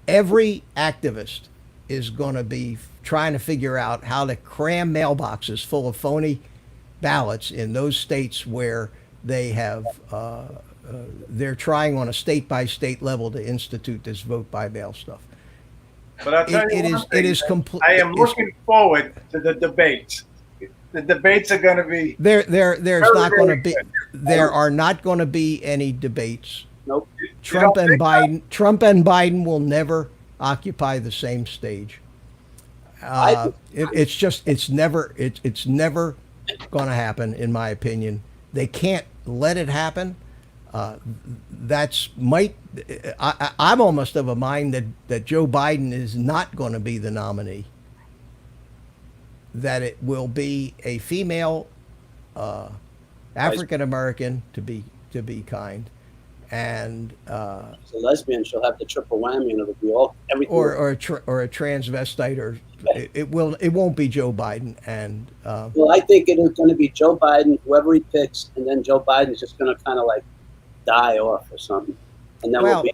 Every activist is going to be trying to figure out how to cram mailboxes full of phony ballots in those states where they have they're trying on a state by state level to institute this vote by mail stuff. But I'll tell you It one is thing, it is complete. I am looking forward to the debates. The debates are going to be There's very, not going to very be good. there are not going to be any debates. Nope. Trump don't and think so? Trump and Biden will never occupy the same stage. It's never going to happen, in my opinion. They can't let it happen. I'm almost of a mind that Joe Biden is not going to be the nominee. That it will be a female African American, to be kind, and She's a lesbian. She'll have the triple whammy, and it'll be all everything. or a transvestite, or it won't be Joe Biden. And Well, I think it is going to be Joe Biden, whoever he picks, and then Joe Biden's just going to kind of like die off or something, and then well, we'll be.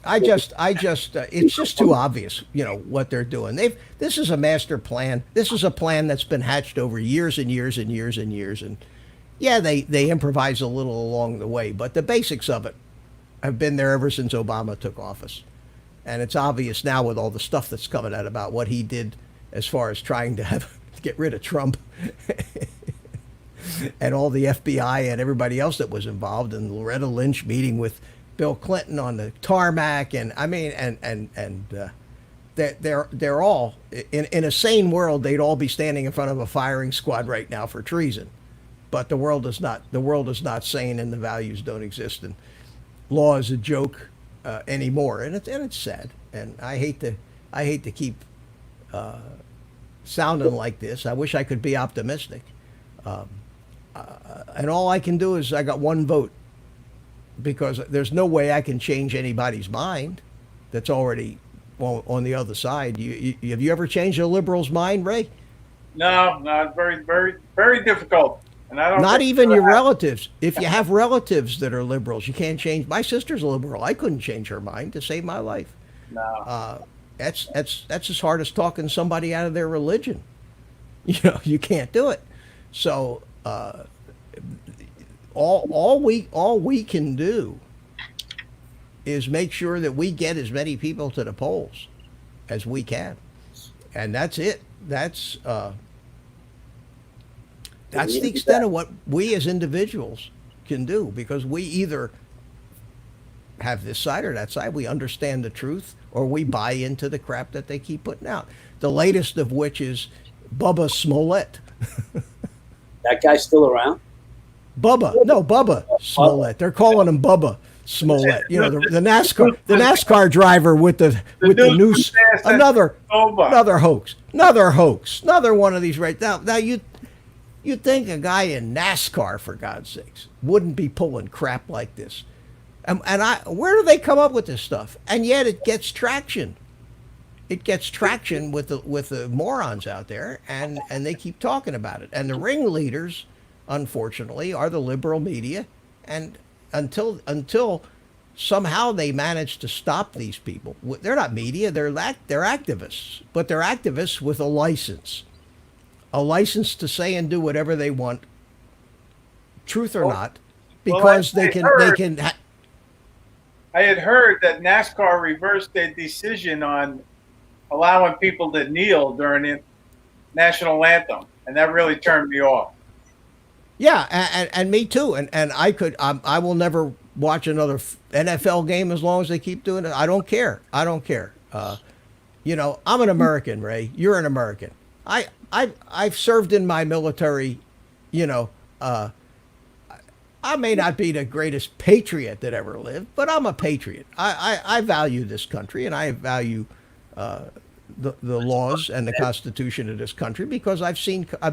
it's just too obvious, what they're doing. This is a master plan. This is a plan that's been hatched over years and years and years and years. And yeah, they improvise a little along the way, but the basics of it have been there ever since Obama took office. And it's obvious now with all the stuff that's coming out about what he did as far as trying to get rid of Trump and all the FBI and everybody else that was involved, and Loretta Lynch meeting with Bill Clinton on the tarmac, and I mean, they're all in a sane world. They'd all be standing in front of a firing squad right now for treason, but the world is not. The world is not sane, and the values don't exist, and law is a joke anymore, and it's sad. And I hate to keep sounding like this. I wish I could be optimistic, and all I can do is I got one vote. Because there's no way I can change anybody's mind that's already on the other side. Have you ever changed a liberal's mind, Ray? No, it's very, very, very difficult. And I don't. Not think even it'll your happen. relatives. If you have relatives that are liberals, you can't change. My sister's a liberal. I couldn't change her mind to save my life. No. That's as hard as talking somebody out of their religion. You can't do it. So all we can do is make sure that we get as many people to the polls as we can, and that's it. That's the extent of what we as individuals can do, because we either have this side or that side. We understand the truth, or we buy into the crap that they keep putting out. The latest of which is Bubba Smollett. That guy's still around. Bubba Smollett. They're calling him Bubba Smollett. The NASCAR driver with the noose. Another hoax. Another one of these right now. Now you'd think a guy in NASCAR, for God's sakes, wouldn't be pulling crap like this. Where do they come up with this stuff? And yet it gets traction. It gets traction with the morons out there, and they keep talking about it. And the ringleaders, unfortunately, are the liberal media. And until somehow they manage to stop these people, they're not media, they're activists, but they're activists with a license to say and do whatever they want, truth or not, because they can. I had heard that NASCAR reversed their decision on allowing people to kneel during the national anthem, and that really turned me off. Yeah, and me too. And I will never watch another NFL game as long as they keep doing it. I don't care. I'm an American, Ray. You're an American. I've served in my military. I may not be the greatest patriot that ever lived, but I'm a patriot. I value this country, and I value the laws and the Constitution of this country, because I've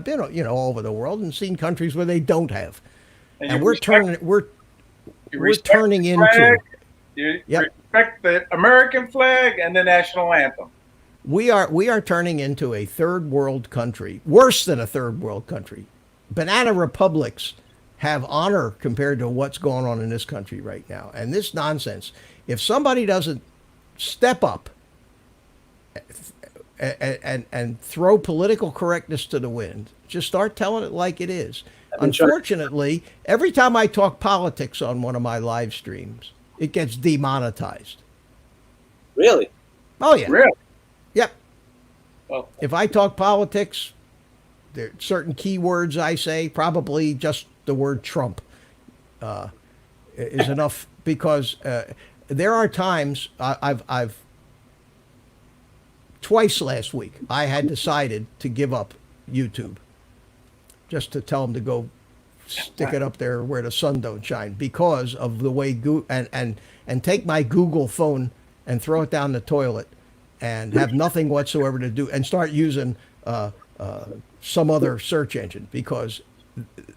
been all over the world and seen countries where they don't have, and we're turning into. You respect the American flag and the national anthem. We are turning into a third world country, worse than a third world country. Banana republics have honor compared to what's going on in this country right now. And this nonsense, if somebody doesn't step up and throw political correctness to the wind. Just start telling it like it is. been trying- Unfortunately, every time I talk politics on one of my live streams, it gets demonetized. Really? Oh yeah. Really? Yep. Well, If I talk politics, there are certain keywords I say, probably just the word Trump is enough, because there are times I've twice last week I had decided to give up YouTube, just to tell them to go stick it up there where the sun don't shine, because of the way and take my Google phone and throw it down the toilet and have nothing whatsoever to do and start using some other search engine, because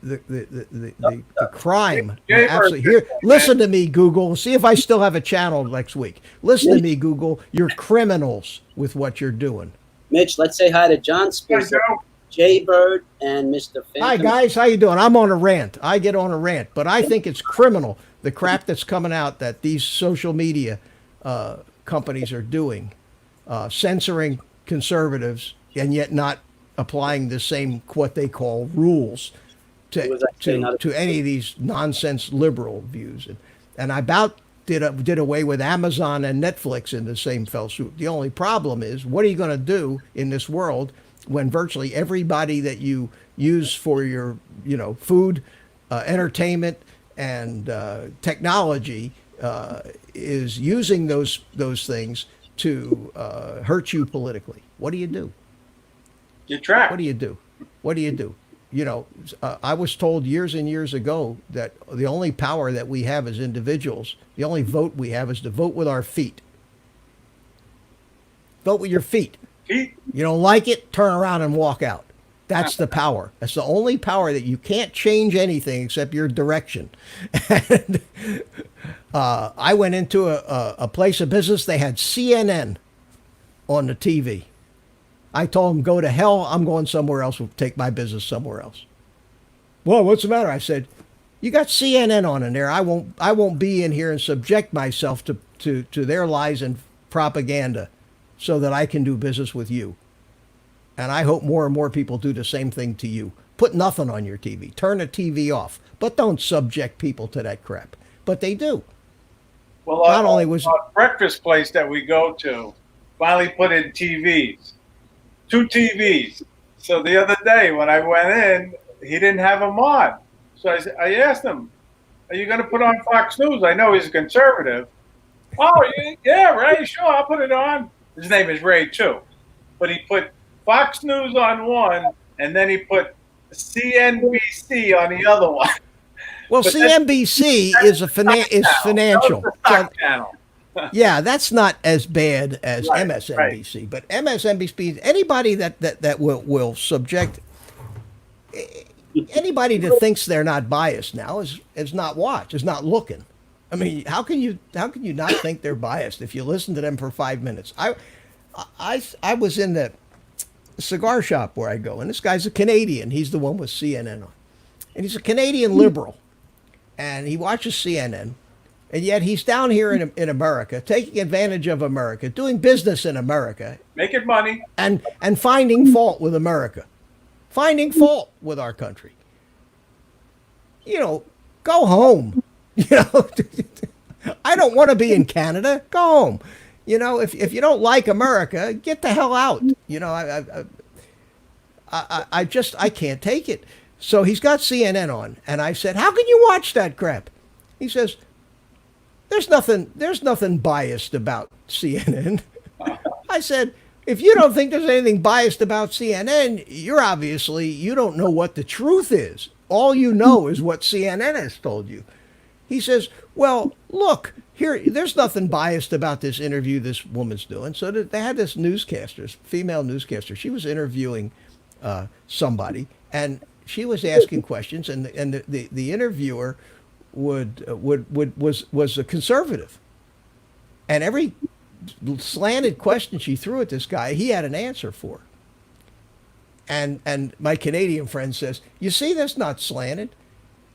the crime. Jay Absolutely. Bird- Here, listen to me, Google. See if I still have a channel next week. Listen to me, Google. You're criminals with what you're doing. Mitch, let's say hi to John Hey, Spitzer, Joe. Jay Bird, and Mr. Phantom. Hi guys, how you doing? I'm on a rant. I get on a rant, but I think it's criminal, the crap that's coming out that these social media companies are doing, censoring conservatives and yet not applying the same what they call rules It was actually not a- to any of these nonsense liberal views. And I about did away with Amazon and Netflix in the same fell swoop. The only problem is, what are you going to do in this world when virtually everybody that you use for your, food, entertainment, and technology is using those things to hurt you politically? What do you do? You track. What do you do? What do you do? I was told years and years ago that the only power that we have as individuals, the only vote we have, is to vote with our feet. Vote with your feet. Pete? You don't like it, turn around and walk out. That's the power. That's the only power, that you can't change anything except your direction. And I went into a place of business. They had CNN on the TV. I told them, go to hell. I'm going somewhere else. We'll take my business somewhere else. Well, what's the matter? I said, you got CNN on in there. I won't be in here and subject myself to their lies and propaganda so that I can do business with you. And I hope more and more people do the same thing to you. Put nothing on your TV. Turn the TV off. But don't subject people to that crap. But they do. Well, Not only was- our breakfast place that we go to finally put in TVs. 2 TVs. So the other day when I went in, he didn't have them on. So I asked him, are you going to put on Fox News? I know he's a conservative. Oh, yeah, Ray, sure, I'll put it on. His name is Ray, too. But he put Fox News on one, and then he put CNBC on the other one. Well, But CNBC is financial. That was the So, stock channel. yeah, that's not as bad as Right, MSNBC. But MSNBC, anybody that will subject anybody that thinks they're not biased now is not watched, is not looking. I mean, how can you not think they're biased if you listen to them for 5 minutes? I was in the cigar shop where I go, and this guy's a Canadian. He's the one with CNN on, and he's a Canadian liberal, and he watches CNN. And yet he's down here in America, taking advantage of America, doing business in America, Making money. and finding fault with America, finding fault with our country. Go home. I don't want to be in Canada. Go home. If you don't like America, get the hell out. I can't take it. So he's got CNN on, and I said, how can you watch that crap? He says, There's nothing biased about CNN. I said, if you don't think there's anything biased about CNN, you don't know what the truth is. All you know is what CNN has told you. He says, well, look, there's nothing biased about this interview this woman's doing. So they had this newscaster, female newscaster. She was interviewing somebody, and she was asking questions, and the interviewer was a conservative, and every slanted question she threw at this guy, he had an answer for. And my Canadian friend says, you see, that's not slanted.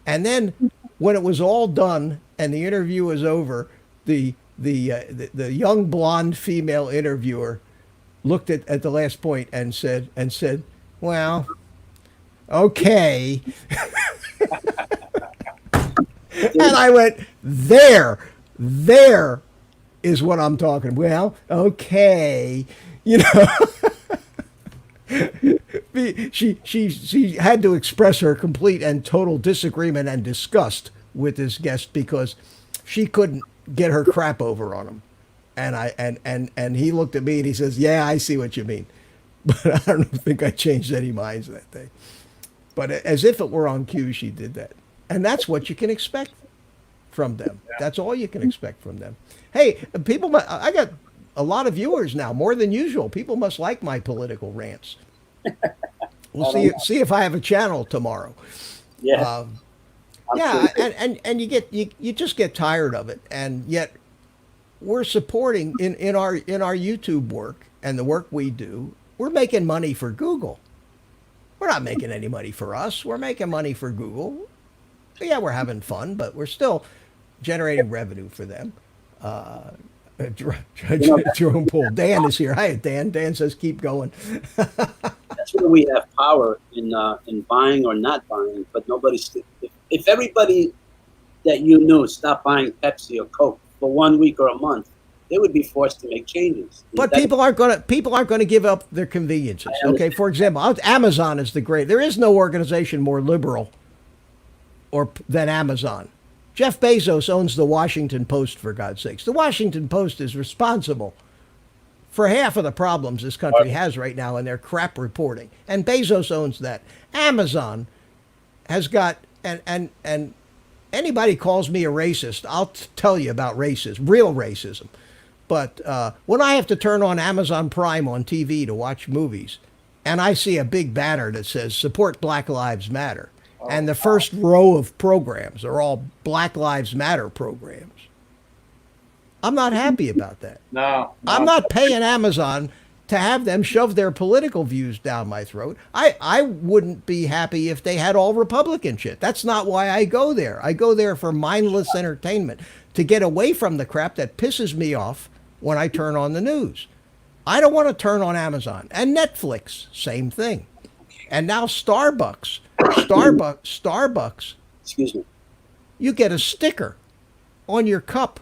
And then when it was all done and the interview was over, the young blonde female interviewer looked at the last point and said, well, okay. And I went, there is what I'm talking. Well, okay. You know, she had to express her complete and total disagreement and disgust with this guest because she couldn't get her crap over on him. And he looked at me and he says, yeah, I see what you mean. But I don't think I changed any minds that day. But as if it were on cue, she did that. And that's what you can expect from them. That's all you can expect from them. Hey, people, I got a lot of viewers now, more than usual. People must like my political rants. We'll see if I have a channel tomorrow. Yeah. Yeah, and you just get tired of it. And yet we're supporting in our YouTube work and the work we do, we're making money for Google. We're not making any money for us. We're making money for Google. Yeah, we're having fun, but we're still generating revenue for them. Jerome Poole. Dan is here. Hi, Dan. Dan says keep going. That's where we have power in buying or not buying, but nobody's. If everybody that you knew stopped buying Pepsi or Coke for 1 week or a month, they would be forced to make changes. But people aren't going to give up their conveniences. Okay, for example, Amazon is the great. There is no organization more liberal than Amazon. Jeff Bezos owns the Washington Post, for God's sakes. The Washington Post is responsible for half of the problems this country has right now in their crap reporting. And Bezos owns that. Amazon has got, and anybody calls me a racist, I'll tell you about racism, real racism. But when I have to turn on Amazon Prime on TV to watch movies, and I see a big banner that says, support Black Lives Matter, and the first row of programs are all Black Lives Matter programs, I'm not happy about that. No. I'm not paying Amazon to have them shove their political views down my throat. I wouldn't be happy if they had all Republican shit. That's not why I go there. I go there for mindless entertainment, to get away from the crap that pisses me off when I turn on the news. I don't want to turn on Amazon. And Netflix, same thing. And now Starbucks. Excuse me. You get a sticker on your cup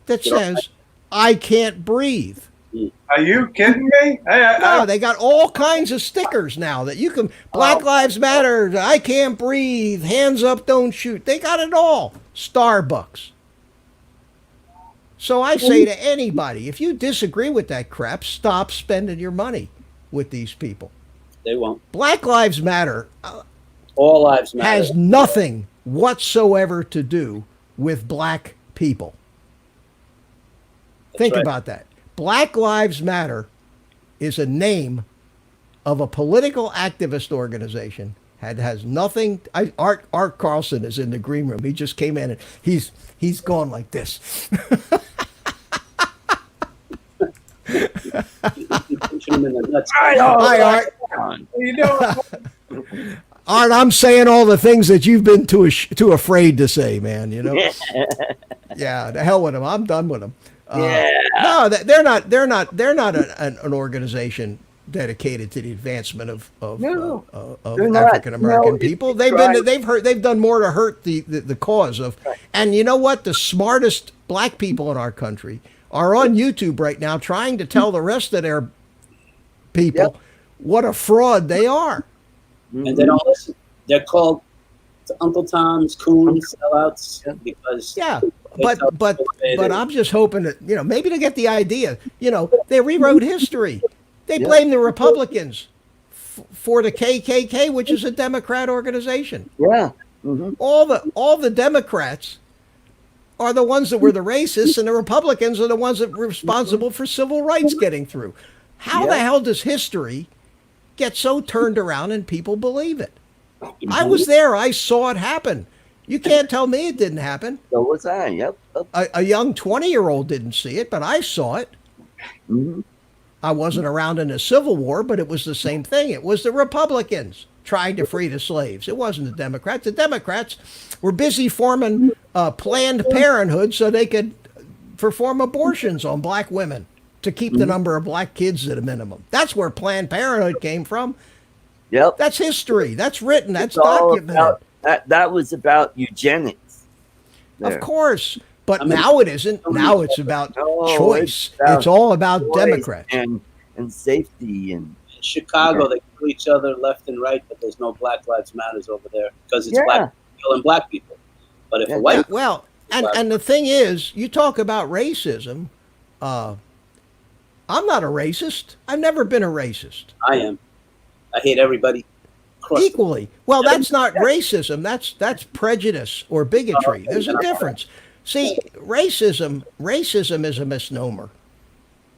that says, I can't breathe. Are you kidding me? No, they got all kinds of stickers now that you can, Black Lives Matter, I can't breathe, hands up, don't shoot. They got it all. Starbucks. So I say to anybody, if you disagree with that crap, stop spending your money with these people. They won't. Black Lives Matter All lives matter. has nothing whatsoever to do with black people. Think about that. Black Lives Matter is a name of a political activist organization. Has nothing. Art Carlson is in the green room. He just came in and he's gone like this. Hi, Art. How you doing? Art, I'm saying all the things that you've been too afraid to say, man. You know. Yeah, the hell with them. I'm done with them. No, they're not an organization dedicated to the advancement of African American people. They've done more to hurt the cause of. And you know what? The smartest black people in our country are on YouTube right now trying to tell the rest of their people what a fraud they are. And they don't listen. They're called Uncle Tom's, coons, sellouts, because but I'm just hoping that, maybe to get the idea, they rewrote history. They blame the Republicans for the KKK, which is a Democrat organization. Yeah. Mm-hmm. All the Democrats are the ones that were the racists, and the Republicans are the ones that were responsible for civil rights getting through. How the hell does history get so turned around and people believe it? I was there. I saw it happen. You can't tell me it didn't happen. So was I. Yep. A young 20-year-old didn't see it, but I saw it. Mm-hmm. I wasn't around in the Civil War, but it was the same thing. It was the Republicans trying to free the slaves. It wasn't the Democrats. The Democrats were busy forming Planned Parenthood so they could perform abortions on black women. to keep the number of black kids at a minimum. That's where Planned Parenthood came from. Yep. That's history. That's written. That's It's all documented. about, that was about eugenics. Of there. course. But I mean, now it isn't. Now it's about No, choice. it's It's all about choice Democrats. and safety and In Chicago, they kill each other left and right, but there's no Black Lives Matters over there because it's Yeah. black people killing black people. But if Yeah. a white Yeah, well, and the thing is, you talk about racism. I'm not a racist. I've never been a racist. I am, I hate everybody. across the- Equally. Well, that's not racism. That's prejudice or bigotry. There's a difference. See, racism is a misnomer.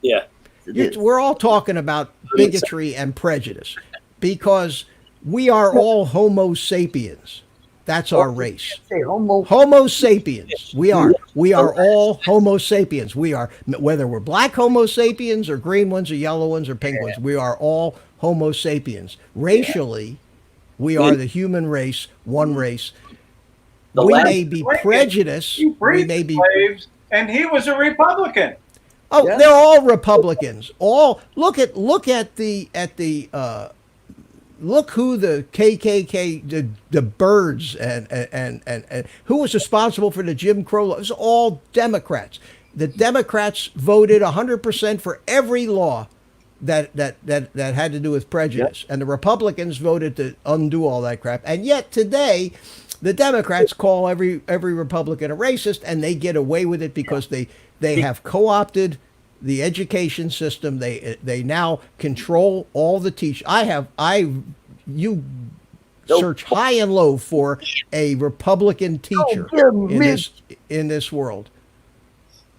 Yeah, it is. We're all talking about bigotry and prejudice because we are all Homo sapiens. That's our race. Say homo. Homo sapiens. We are all Homo sapiens. We are, whether we're black Homo sapiens or green ones or yellow ones or pink ones, we are all Homo sapiens. Racially, we are the human race, one race. The We last- may be prejudiced. He We freed may the be. slaves, and he was a Republican. Oh, Yeah. they're all Republicans. All look at look who the KKK, the Birds, and who was responsible for the Jim Crow law. It was all Democrats. The Democrats voted 100% for every law that had to do with prejudice, and the Republicans voted to undo all that crap. And yet today, the Democrats call every Republican a racist, and they get away with it because they have co-opted the education system. They now control all the teachers. You search high and low for a Republican teacher in this world.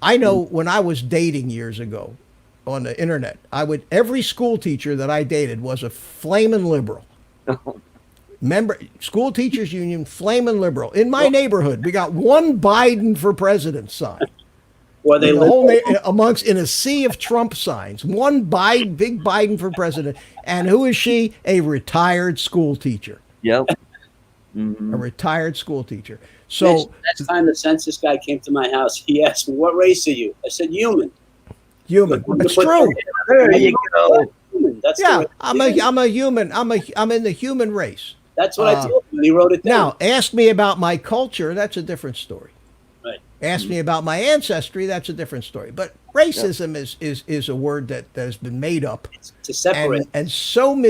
I know when I was dating years ago on the internet, every school teacher that I dated was a flaming liberal. Member school teachers union, flaming liberal. In my neighborhood, we got one Biden for president sign. Well, they In the live whole in a sea of Trump signs, one big Biden for president, and who is she? A retired school teacher. Yep. A Mhm. retired school teacher. Mitch, So next time the census guy came to my house, he asked me, "What race are you?" I said, "Human." human. It's true. There you go. Human. That's the Yeah, way- I'm a human. I'm in the human race. That's what I told him. And he wrote it down. Now, ask me about my culture. That's a different story. Right. Ask me about my ancestry. That's a different story. But racism is a word that has been made up It's to separate. and so Yeah.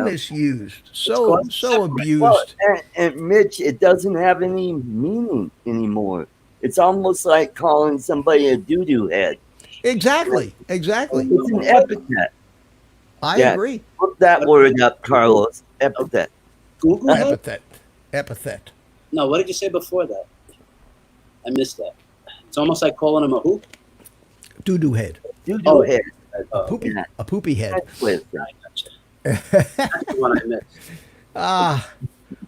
misused, called so separate. abused. Well, and Mitch, it doesn't have any meaning anymore. It's almost like calling somebody a doo-doo head. Exactly. It's an Google epithet. I Yeah. agree. Look that word up, Carlos. Epithet. Google it? Epithet. No, what did you say before that? I missed that. It's almost like calling him a who? Doo-doo head. Doo-doo Oh. head. Poopy. yeah. A poopy head. That's what it's I gotcha. That's the one I missed.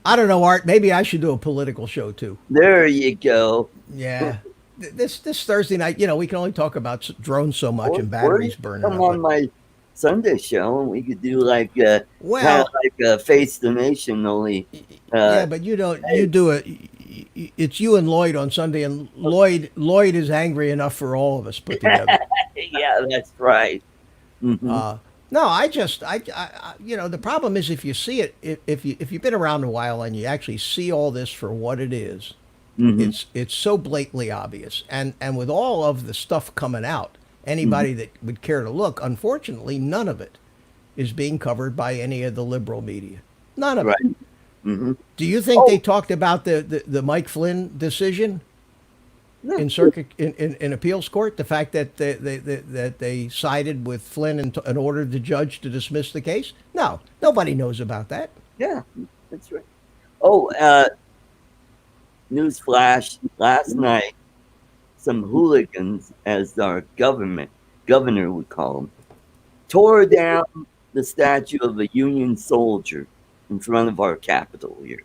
I don't know, Art. Maybe I should do a political show too. There you go. Yeah. This Thursday night, we can only talk about drones so much and Or batteries you burning come up. on my Sunday show and we could do like Well- kind of like Face the Nation only. Yeah, but you don't. You do it. It's you and Lloyd on Sunday, and Lloyd is angry enough for all of us put together. Yeah, that's right. Mhm. No, the problem is if you see it, if you've been around a while and you actually see all this for what it is, Mhm. it's so blatantly obvious. And with all of the stuff coming out, anybody that would care to look, unfortunately, none of it is being covered by any of the liberal media. None of Right. it. Mhm. Do you think they talked about the Mike Flynn decision in circuit in appeals court? The fact that they sided with Flynn and ordered the judge to dismiss the case? No, nobody knows about that. Yeah, that's right. Oh, news flash! Last night, some hooligans, as our governor would call them, tore down the statue of a Union soldier in front of our Capitol here.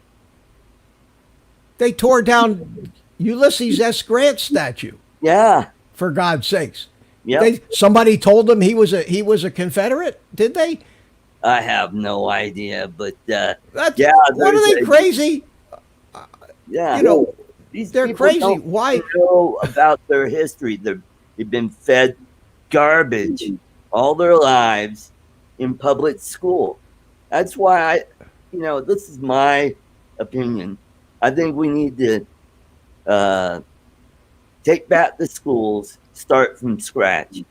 They tore down Ulysses S. Grant's statue. Yeah, For God's sakes, yeah. somebody told them he was a Confederate. Did they? I have no idea, but That's, yeah, what are they there's a- crazy? yeah, These they're people crazy. don't Why? know about their history. They've been fed garbage all their lives in public school. That's why this is my opinion. I think we need to take back the schools, start from scratch,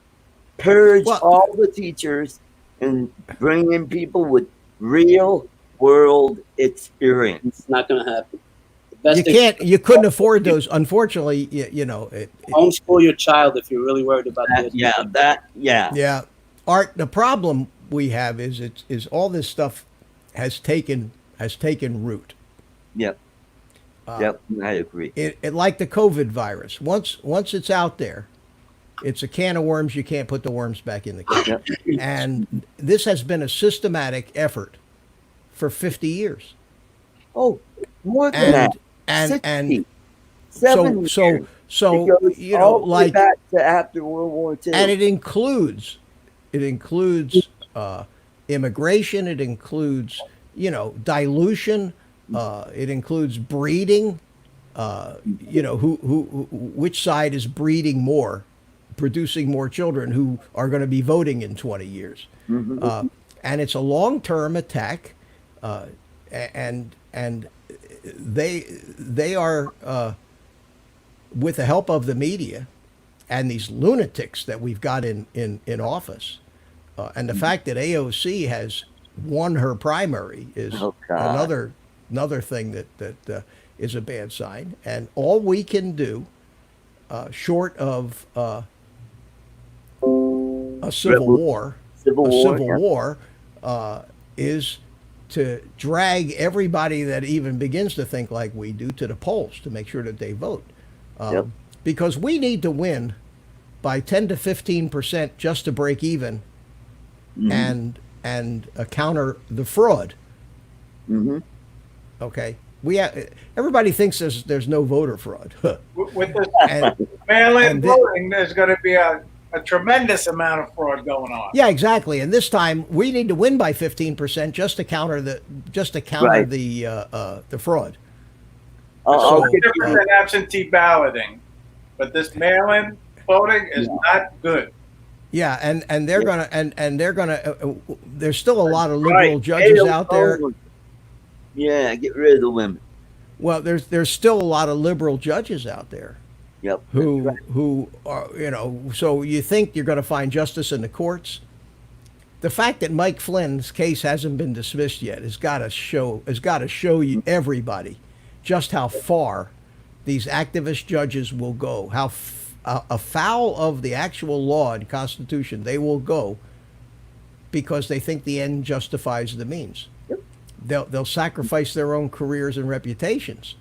purge all the teachers, and bring in people with real world experience. It's not going to happen. You couldn't afford those. Unfortunately, homeschool your child if you're really worried about this. Yeah. Art, the problem we have is all this stuff has taken root. Yep. I agree. It like the COVID virus. Once it's out there, it's a can of worms. You can't put the worms back in the can. Yep. And this has been a systematic effort for 50 years. Oh, more than that. And 70 so years. It goes all the way back to after World War II. And it includes immigration. It includes dilution. It includes breeding. Which side is breeding more, producing more children who are going to be voting in 20 years. Mm-hmm. And it's a long-term attack, and they are with the help of the media and these lunatics that we've got in office, and the fact that AOC has won her primary is another thing that is a bad sign. And all we can do, short of a civil war, is to drag everybody that even begins to think like we do to the polls to make sure that they vote. Because we need to win by 10 to 15% just to break even, and counter the fraud. Mm-hmm. Okay, everybody thinks there's no voter fraud. With the mail-in voting, there's going to be a tremendous amount of fraud going on. Yeah, exactly. And this time we need to win by 15% just to counter the fraud. It's different than absentee balloting, but this mail-in voting is not good. Yeah, and they're gonna there's still a lot of liberal judges out there. Yeah, get rid of the women. Well, there's still a lot of liberal judges out there. Yep. Who are, so you think you're going to find justice in the courts? The fact that Mike Flynn's case hasn't been dismissed yet has got to show you everybody just how far these activist judges will go, how afoul of the actual law and Constitution they will go, because they think the end justifies the means. Yep. They'll sacrifice their own careers and reputations.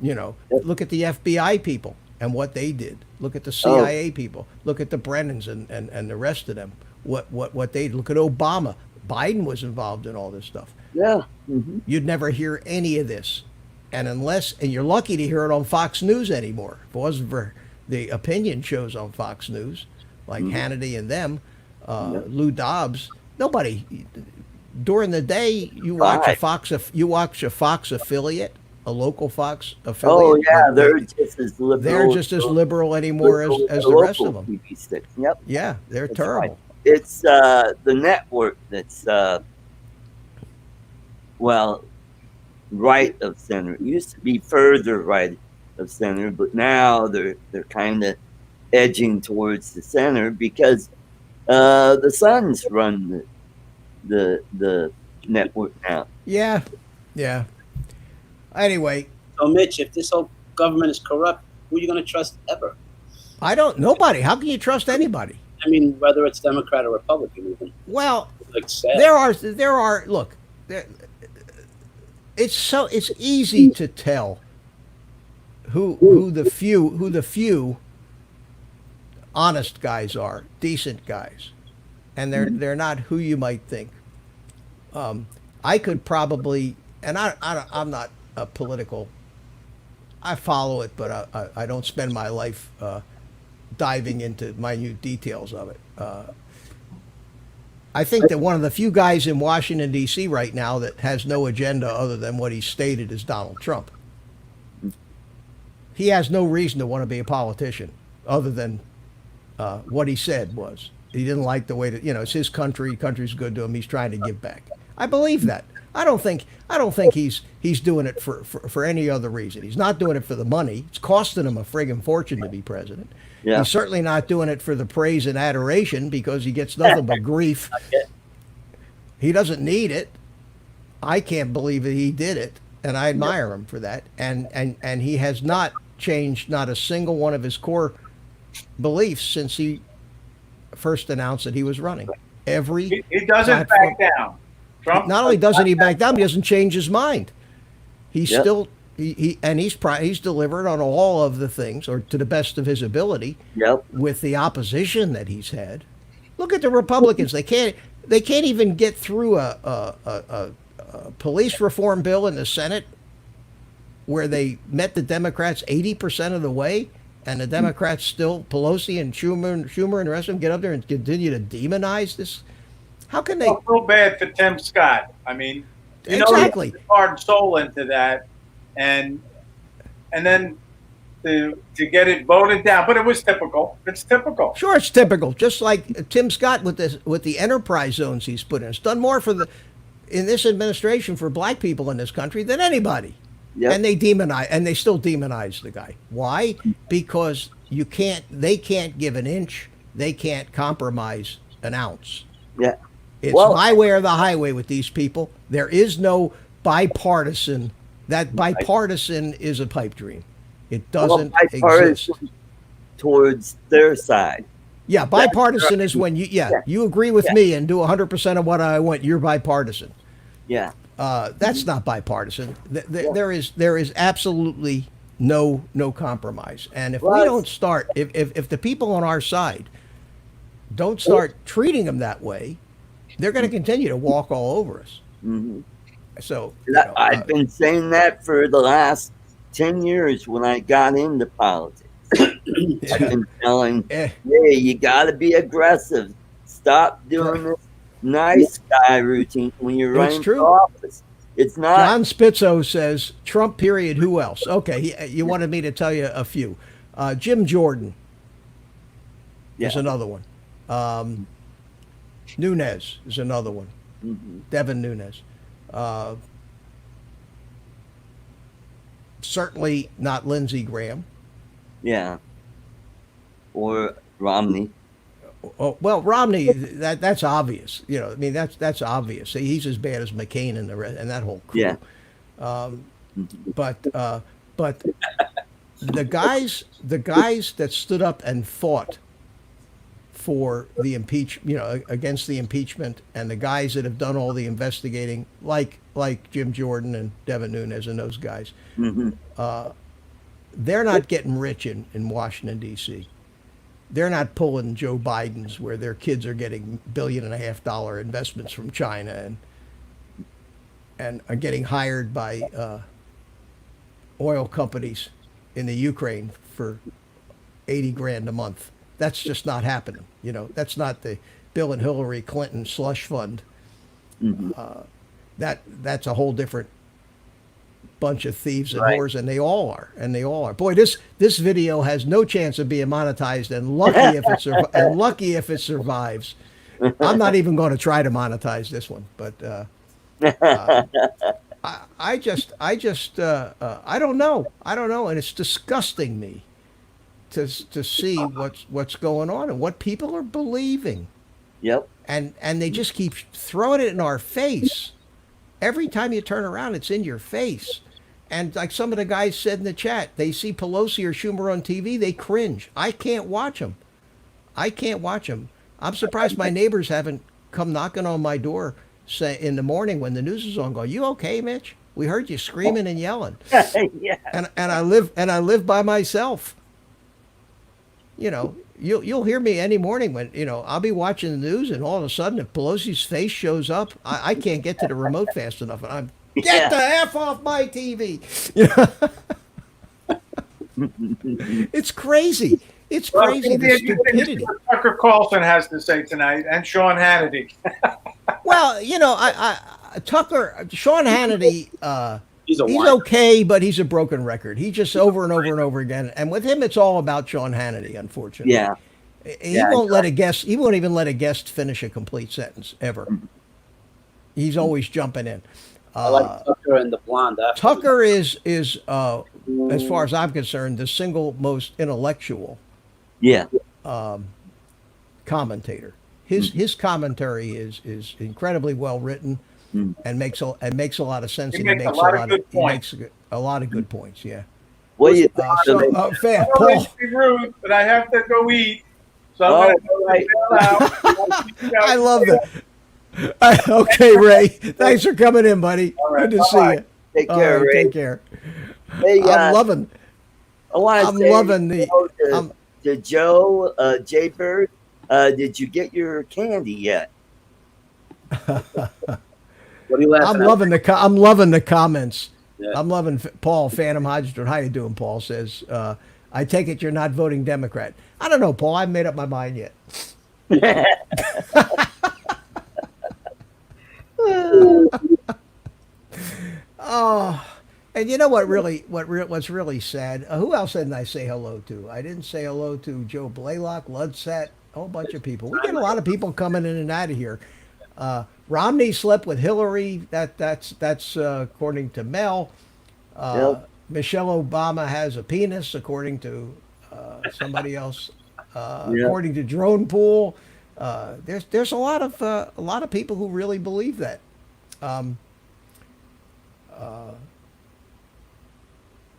Look at the FBI people and what they did. Look at the CIA people. Look at the Brennans and the rest of them. What they look at Obama. Biden was involved in all this stuff. Yeah. Mm-hmm. You'd never hear any of this. And you're lucky to hear it on Fox News anymore. If it wasn't for the opinion shows on Fox News, like Hannity and them, Lou Dobbs, nobody during the day you watch a Fox affiliate, a local Fox affiliate. Oh yeah, they're just as liberal. They're just as liberal anwell as the rest of them. TV sticks. Yep. Yeah, they're terrible. Right. It's the network that's right of center. It used to be further right of center, but now they're kind of edging towards the center because the Suns run the network now. Yeah. Anyway. So Mitch, if this whole government is corrupt, who are you going to trust ever? Nobody. How can you trust anybody? I mean, whether it's Democrat or Republican even. Well, like sad. there are look, it's easy to tell who the few honest guys are, decent guys, and they're not who you might think. I could probably, and I'm not a political. I follow it, but I don't spend my life diving into minute details of it. I think that one of the few guys in Washington, D.C. right now that has no agenda other than what he stated is Donald Trump. He has no reason to want to be a politician. other than what he said was. He didn't like the way that, it's his country. Country's good to him. He's trying to give back. I believe that. I don't think he's doing it for any other reason. He's not doing it for the money. It's costing him a friggin' fortune to be president. Yeah. He's certainly not doing it for the praise and adoration because he gets nothing but grief. He doesn't need it. I can't believe that he did it, and I admire him for that. And he has not changed not a single one of his core beliefs since he first announced that he was running. He doesn't back down. Trump not only doesn't he back down, he doesn't change his mind. He's still he's delivered on all of the things, or to the best of his ability. Yep. With the opposition that he's had. Look at the Republicans. They can't even get through a police reform bill in the Senate where they met the Democrats 80% of the way, and the Democrats still, Pelosi and Schumer and the rest of them, get up there and continue to demonize this. How can they? I feel bad for Tim Scott. I mean, exactly. He put his heart and soul into that, and then to get it voted down. But it was typical. It's typical. Sure, it's typical. Just like Tim Scott with the enterprise zones he's put in. It's done more in this administration for black people in this country than anybody. Yep. And they still demonize the guy. Why? Because they can't give an inch. They can't compromise an ounce. Yeah. It's my way or the highway with these people. There is no bipartisan. That bipartisan is a pipe dream. It doesn't exist. Towards their side. Yeah, bipartisan is when you agree with me and do 100% of what I want. You're bipartisan. Yeah. That's not bipartisan. There is absolutely no compromise. And if we don't start, if the people on our side don't start treating them that way, they're going to continue to walk all over us. Mm-hmm. So I've been saying that for the last 10 years when I got into politics. I've been telling, hey, you got to be aggressive. Stop doing this nice guy routine when you're running for office. It's not. John Spitzo says, Trump, period, who else? Okay, you wanted me to tell you a few. Jim Jordan is another one. Nunes is another one. Mm-hmm. Devin Nunes. Certainly not Lindsey Graham. Yeah. Or Romney. Oh, well, Romney, that's obvious. I mean, that's obvious. He's as bad as McCain and that whole crew. Yeah. But the guys that stood up and fought for the against the impeachment, and the guys that have done all the investigating, like Jim Jordan and Devin Nunes and those guys, they're not getting rich in Washington, D.C. They're not pulling Joe Biden's where their kids are getting $1.5 billion investments from China and are getting hired by oil companies in the Ukraine for $80,000 a month. That's just not happening. That's not the Bill and Hillary Clinton slush fund. Mm-hmm. That's a whole different bunch of thieves and whores, and they all are. Boy, this video has no chance of being monetized, and lucky if it survives. I'm not even going to try to monetize this one, but I don't know, and it's disgusting me to see what's going on and what people are believing. Yep. And they just keep throwing it in our face. Every time you turn around, it's in your face. And like some of the guys said in the chat, they see Pelosi or Schumer on TV, they cringe. I can't watch them. I'm surprised my neighbors haven't come knocking on my door in the morning when the news is on, going, "You okay, Mitch? We heard you screaming and yelling." Yeah. And I live by myself. You'll hear me any morning when I'll be watching the news, and all of a sudden, if Pelosi's face shows up, I can't get to the remote fast enough, and I'm get the F off my TV. It's crazy. It's crazy, the stupidity. Tucker Carlson has to say tonight, and Sean Hannity. Well, Sean Hannity. He's a He's whiner. okay, but he's a broken record. He just over and over and over again. And with him, it's all about Sean Hannity. Unfortunately, Yeah. he Yeah, won't let a guest. He won't even let a guest finish a complete sentence ever. He's always jumping in. I like Tucker and the blonde. After. Tucker is as far as I'm concerned, the single most intellectual Yeah. commentator. His commentary is incredibly well written and makes a lot of sense. He And makes a lot of good he points. makes a lot of good points. Yeah. What do you think of So, it? fan, I don't Paul. mean to be rude, but I have to go eat. So Oh, I'm going right. to bail out. I love that. Okay, Ray. Thanks for coming in, buddy. All right, Good to see bye-bye. you. Take All care, right, Ray. take care. Hey, I'm loving. I want I'm to say loving the. to Joe, J Bird, did you get your candy yet? What are you laughing I'm at? loving I'm loving the comments. Yeah. I'm loving Paul Phantom Hodgson. How you doing, Paul? Says, I take it you're not voting Democrat. I don't know, Paul. I haven't made up my mind yet. Oh, and you know what's really sad? Who else didn't I say hello to? I didn't say hello to Joe Blaylock, Ludsat, a whole bunch of people. We get a lot of people coming in and out of here. Romney slept with Hillary. That's according to Mel. Yep. Michelle Obama has a penis, according to somebody else. According to Drone Pool. There's a lot of people who really believe that. Yeah,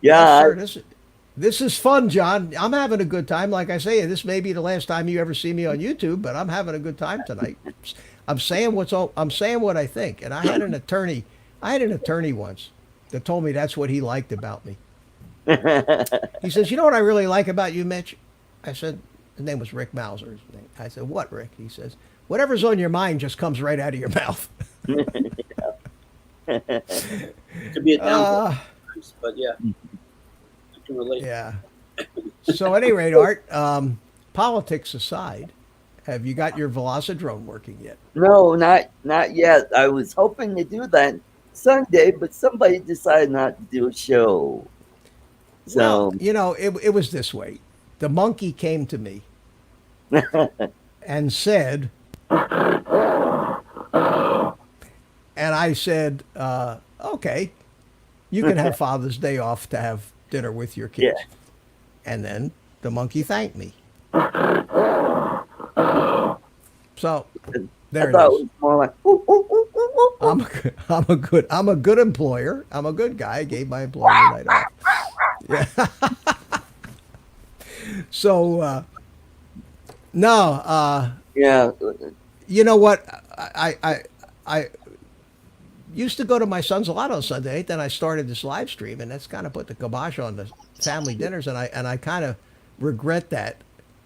Yes, sir. This is fun, John. I'm having a good time. Like I say, this may be the last time you ever see me on YouTube, but I'm having a good time tonight. I'm saying what I think. And I had an attorney once that told me that's what he liked about me. He says, "You know what I really like about you, Mitch?" I said, his name was Rick Mauser. His name. I said, "What, Rick?" He says, "Whatever's on your mind just comes right out of your mouth." Could be a downfall, but yeah, I can relate. Yeah. So at any rate, Art, politics aside, have you got your Velocidrone working yet? no, not yet. I was hoping to do that Sunday, but somebody decided not to do a show. So Well, you know, it was this way. The monkey came to me and said, and I said, okay, you can have Father's Day off to have dinner with your kids. Yeah. And then the monkey thanked me. So there I it thought is. it was more like ooh, ooh, ooh, ooh, ooh. I'm a good employer. I'm a good guy. I gave my employer the night off. Yeah. So no, Yeah. you know what? I used to go to my son's a lot on Sunday. Then I started this live stream, and that's kind of put the kibosh on the family dinners, and I kind of regret that.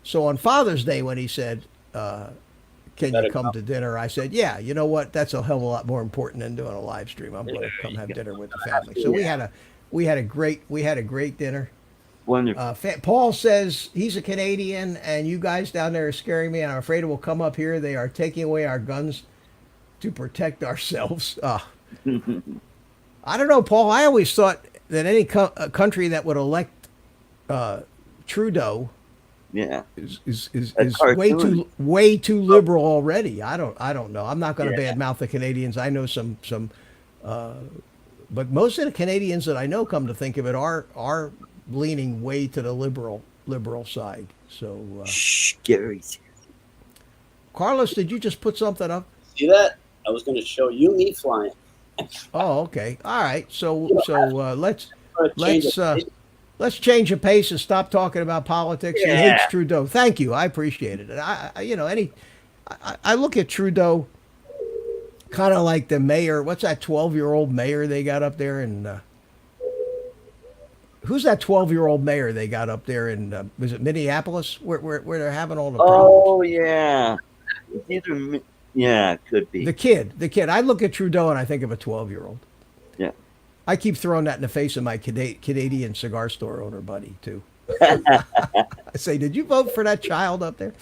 So on Father's Day, when he said, "Can you come to dinner?" I said, "Yeah, you know what? That's a hell of a lot more important than doing a live stream. I'm going to come have dinner with the family." So we had a great dinner. Wonderful. Paul says he's a Canadian, and you guys down there are scaring me, and I'm afraid it will come up here. They are taking away our guns to protect ourselves. I don't know, Paul. I always thought that any country that would elect Trudeau Yeah. is cartoon. way too liberal already. I don't know. I'm not going to Yeah. badmouth the Canadians. I know some, but most of the Canadians that I know, come to think of it, are leaning way to the liberal side. So, Shh, Gary's here. Carlos, did you just put something up? See that? I was going to show you me flying. Oh, okay. All right. So let's Change let's it. let's change the pace and stop talking about politics. He Yeah. hates Trudeau. Thank you. I appreciate it. And I look at Trudeau kind of like the mayor. What's that 12-year-old mayor they got up there in? Who's that 12-year-old mayor they got up there in? Was it Minneapolis where they're having all the problems? Oh yeah. It's either yeah, it could be. The kid. I look at Trudeau and I think of a 12-year-old. Yeah. I keep throwing that in the face of my Canadian cigar store owner buddy too. I say, did you vote for that child up there?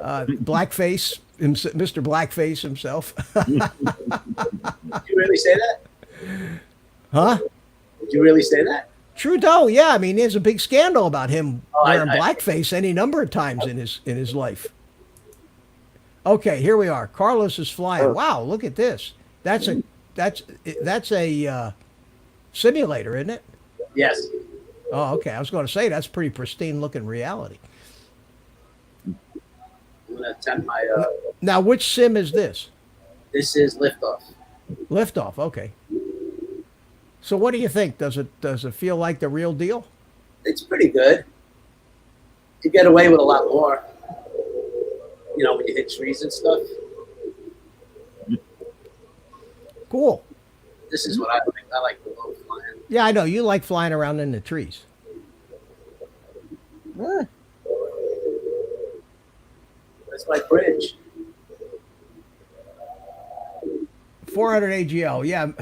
Blackface, Mr. Blackface himself. Did you really say that? Huh? Did you really say that? Trudeau, yeah. I mean, there's a big scandal about him Oh, wearing blackface any number of times in his life. Okay, here we are. Carlos is flying. Oh. Wow, look at this. That's a simulator, isn't it? Yes. Oh, okay. I was going to say that's pretty pristine looking reality. I'm gonna attempt my. Now, which sim is this? This is liftoff. Liftoff. Okay. So, what do you think? Does it feel like the real deal? It's pretty good. You get away with a lot more. You know, when you hit trees and stuff. Cool. This is what I like. I like the low flying. Yeah, I know you like flying around in the trees. Ah, That's my bridge. 400 AGL. Yeah,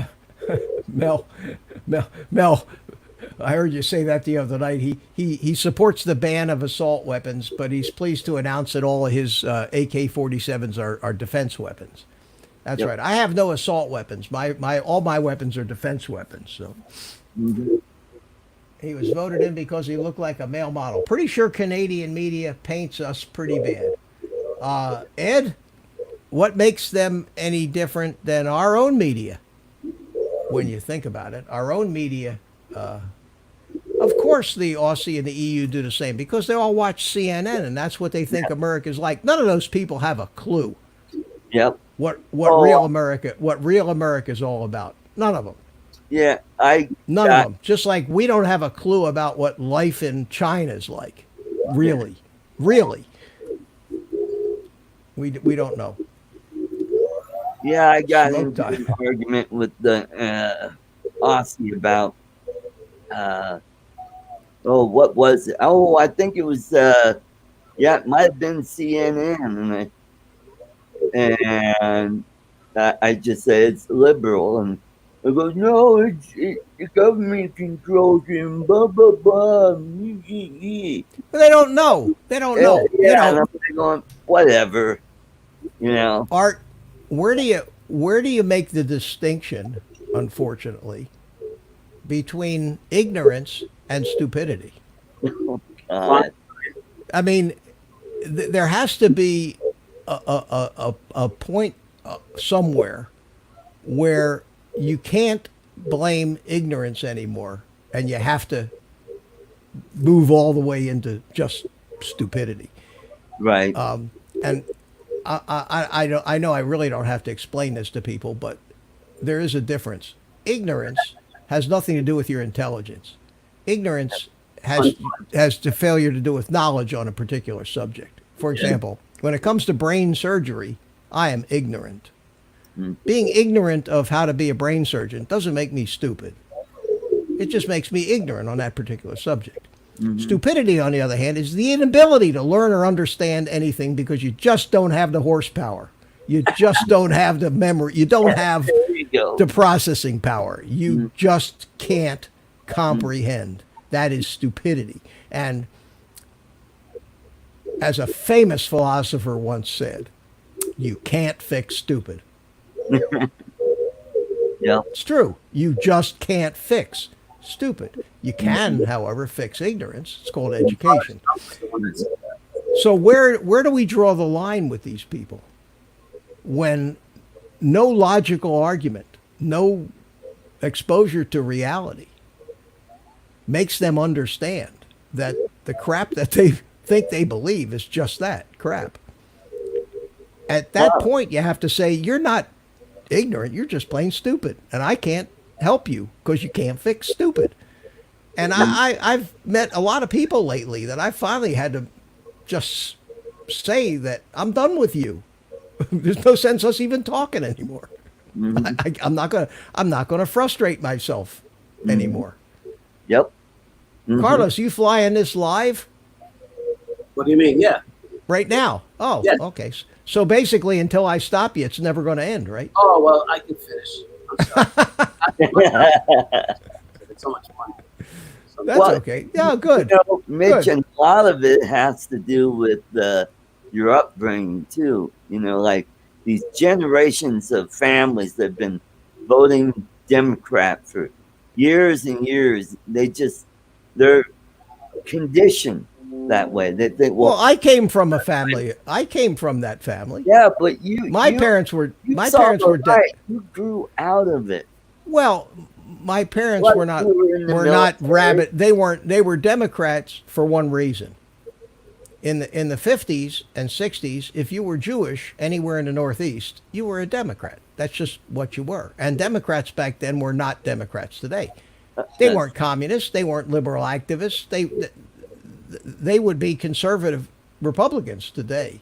Mel. I heard you say that the other night. He supports the ban of assault weapons, but he's pleased to announce that all of his AK-47s are defense weapons. That's Yep. right. I have no assault weapons. All my weapons are defense weapons. So he was voted in because he looked like a male model. Pretty sure Canadian media paints us pretty bad. Ed, what makes them any different than our own media? When you think about it, our own media. Of course, the Aussie and the EU do the same because they all watch CNN, and that's what they think America's like. None of those people have a clue yep. what Oh. real America is all about. None of them. Yeah, None of them. Just like we don't have a clue about what life in China is like. Really. We don't know. Yeah, I got Smoke into time. an argument with the Aussie about what was it? Oh, I think it was it might have been CNN, and I just said it's liberal, and it goes, no, the government controls him, blah blah blah. But they don't know. They don't know. Yeah, You know, and I'm going, whatever, you know. Art, where do you make the distinction, unfortunately, between ignorance and stupidity? Oh, God. I mean, there has to be a point somewhere where you can't blame ignorance anymore, and you have to move all the way into just stupidity. Right. And I know I really don't have to explain this to people, but there is a difference. Ignorance has nothing to do with your intelligence. Ignorance has the failure to do with knowledge on a particular subject. For example, when it comes to brain surgery, I am ignorant. Being ignorant of how to be a brain surgeon doesn't make me stupid. It just makes me ignorant on that particular subject. Stupidity, on the other hand, is the inability to learn or understand anything because you just don't have the horsepower. You just don't have the memory. You don't have There you go. the processing power. You just can't comprehend. That is stupidity. And as a famous philosopher once said, you can't fix stupid. Yeah. It's true. You just can't fix stupid. You can, however, fix ignorance. It's called education. So where do we draw the line with these people? When no logical argument, no exposure to reality makes them understand that the crap that they think they believe is just that, crap. At that point, you have to say, you're not ignorant, you're just plain stupid. And I can't help you because you can't fix stupid. And I've met a lot of people lately that I finally had to just say that I'm done with you. There's no sense us even talking anymore. I'm not gonna frustrate myself anymore. Yep. Carlos, you flying this live What do you mean? Yeah. right now? Oh, Yes. okay. So basically, until I stop you, it's never going to end, right? Oh well, I can finish. I'm sorry. It's so much fun. So, That's Well, okay. Yeah, good. You know, Mitch, Good. and a lot of it has to do with your upbringing too. You know, like these generations of families that have been voting Democrat for years and years. They're conditioned that way. They think, Well, well, I came from a family. I came from that family. yeah, but My parents were you my saw parents the were light. You grew out of it. well, my parents What, were not you were in the not military? rabid. They were Democrats for one reason. In the 50s and 60s, if you were Jewish anywhere in the Northeast, you were a Democrat. That's just what you were. And Democrats back then were not Democrats today. They That's- weren't communists. They weren't liberal activists. They would be conservative Republicans today,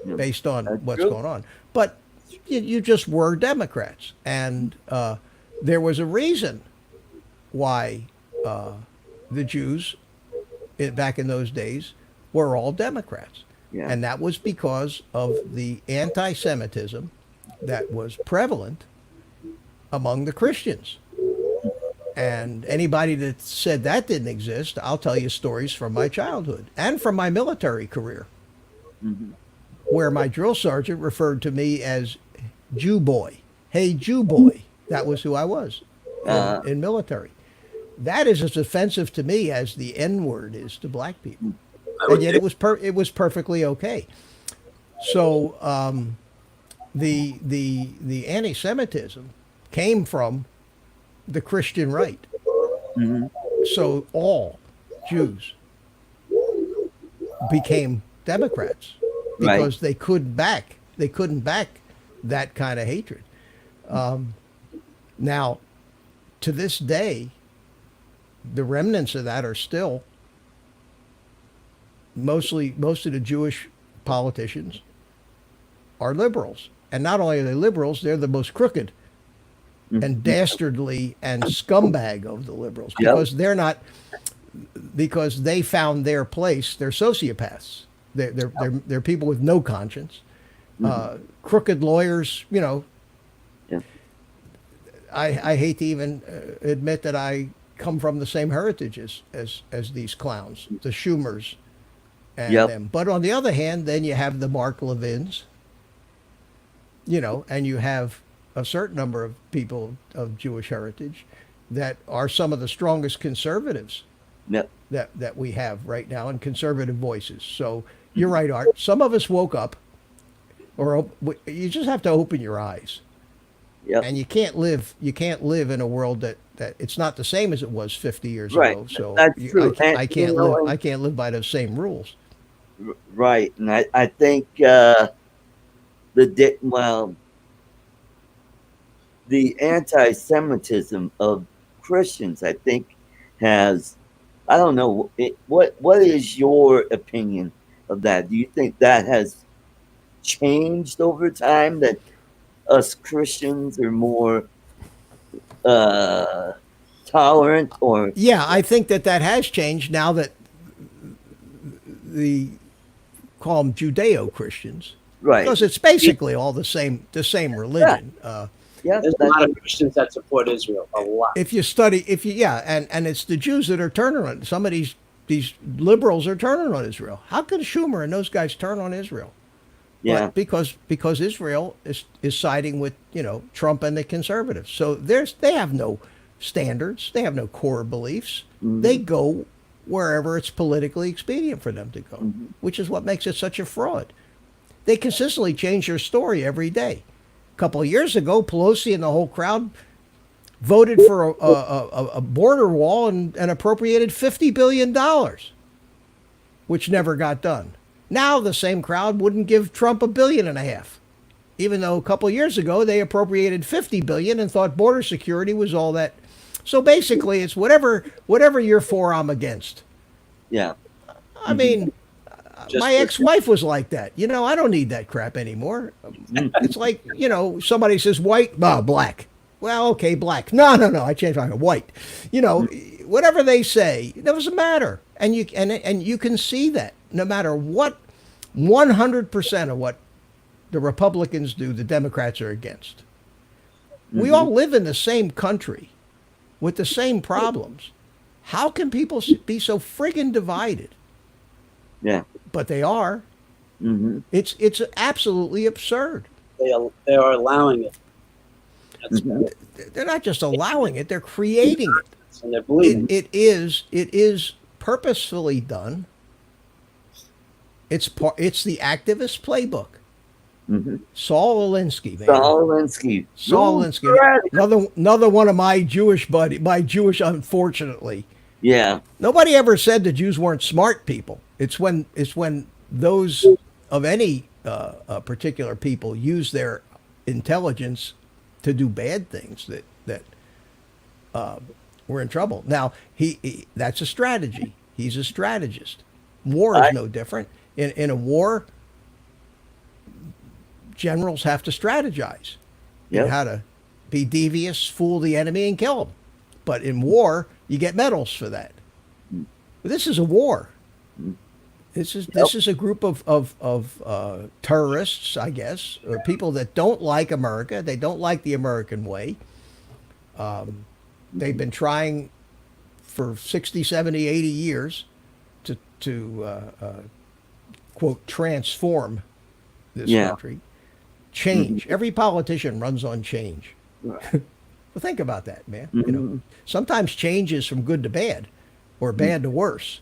Yeah, based on that's what's true. going on. But you just were Democrats, and there was a reason why the Jews back in those days were all Democrats, Yeah. and that was because of the anti-Semitism that was prevalent among the Christians. And anybody that said that didn't exist, I'll tell you stories from my childhood and from my military career, where my drill sergeant referred to me as Jew boy. Hey, Jew boy. That was who I was in military. That is as offensive to me as the N word is to black people, and yet it was perfectly okay. So the anti-Semitism came from the Christian right. So all Jews became Democrats because they couldn't back that kind of hatred. Now, to this day, the remnants of that are still most of the Jewish politicians are liberals, and not only are they liberals, they're the most crooked and dastardly and scumbag of the liberals because because they found their place. They're sociopaths. They're people with no conscience, crooked lawyers. You know, Yeah. I hate to even admit that I come from the same heritage as these clowns, the Schumers, and them. But on the other hand, then you have the Mark Levins. You know, and you have a certain number of people of Jewish heritage that are some of the strongest conservatives Yep. that we have right now, and conservative voices. So you're right, Art. Some of us woke up, or you just have to open your eyes. Yep. And you can't live in a world that it's not the same as it was 50 years Right. ago. So That's true. I can't live by those same rules. Right. And I think the anti-Semitism of Christians, I think, has, I don't know, what is your opinion of that? Do you think that has changed over time, that us Christians are more tolerant? Or Yeah, I think that has changed now that call them Judeo-Christians, right? because it's basically all the same religion. There's a lot of Christians that support Israel. A lot. If you study, and it's the Jews that are turning on. Some of these liberals are turning on Israel. How could Schumer and those guys turn on Israel? Yeah. But because Israel is siding with Trump and the conservatives. So they have no standards. They have no core beliefs. They go wherever it's politically expedient for them to go, which is what makes it such a fraud. They consistently change their story every day. A couple of years ago, Pelosi and the whole crowd voted for a border wall and appropriated $50 billion, which never got done. Now the same crowd wouldn't give Trump $1.5 billion, even though a couple of years ago they appropriated $50 billion and thought border security was all that. So basically, it's whatever you're for, I'm against. Yeah. I mean, my ex-wife was like that. I don't need that crap anymore. It's like, somebody says white, black. Well, okay, black. No, I changed my mind. White. Whatever they say, it doesn't matter. And you can see that no matter what, 100% of what the Republicans do, the Democrats are against. We all live in the same country with the same problems. How can people be so friggin' divided? Yeah. But they are. It's absolutely absurd. They are allowing it. That's right. They're not just allowing it; they're creating it. And they're believing. It is purposefully done. It's the activist playbook. Saul Alinsky, man. Saul Alinsky. Another one of my Jewish unfortunately. Yeah. Nobody ever said the Jews weren't smart people. It's when those of any particular people use their intelligence to do bad things that we're in trouble. Now that's a strategy. He's a strategist. War is no different. In a war, generals have to strategize in how to be devious, fool the enemy, and kill them. But in war, you get medals for that. This is a war. This is a group of terrorists, I guess, or people that don't like America. They don't like the American way. They've been trying for 60, 70, 80 years to quote, transform this country. Change. Every politician runs on change. Right. Well, think about that, man. You know, sometimes change is from good to bad, or bad to worse,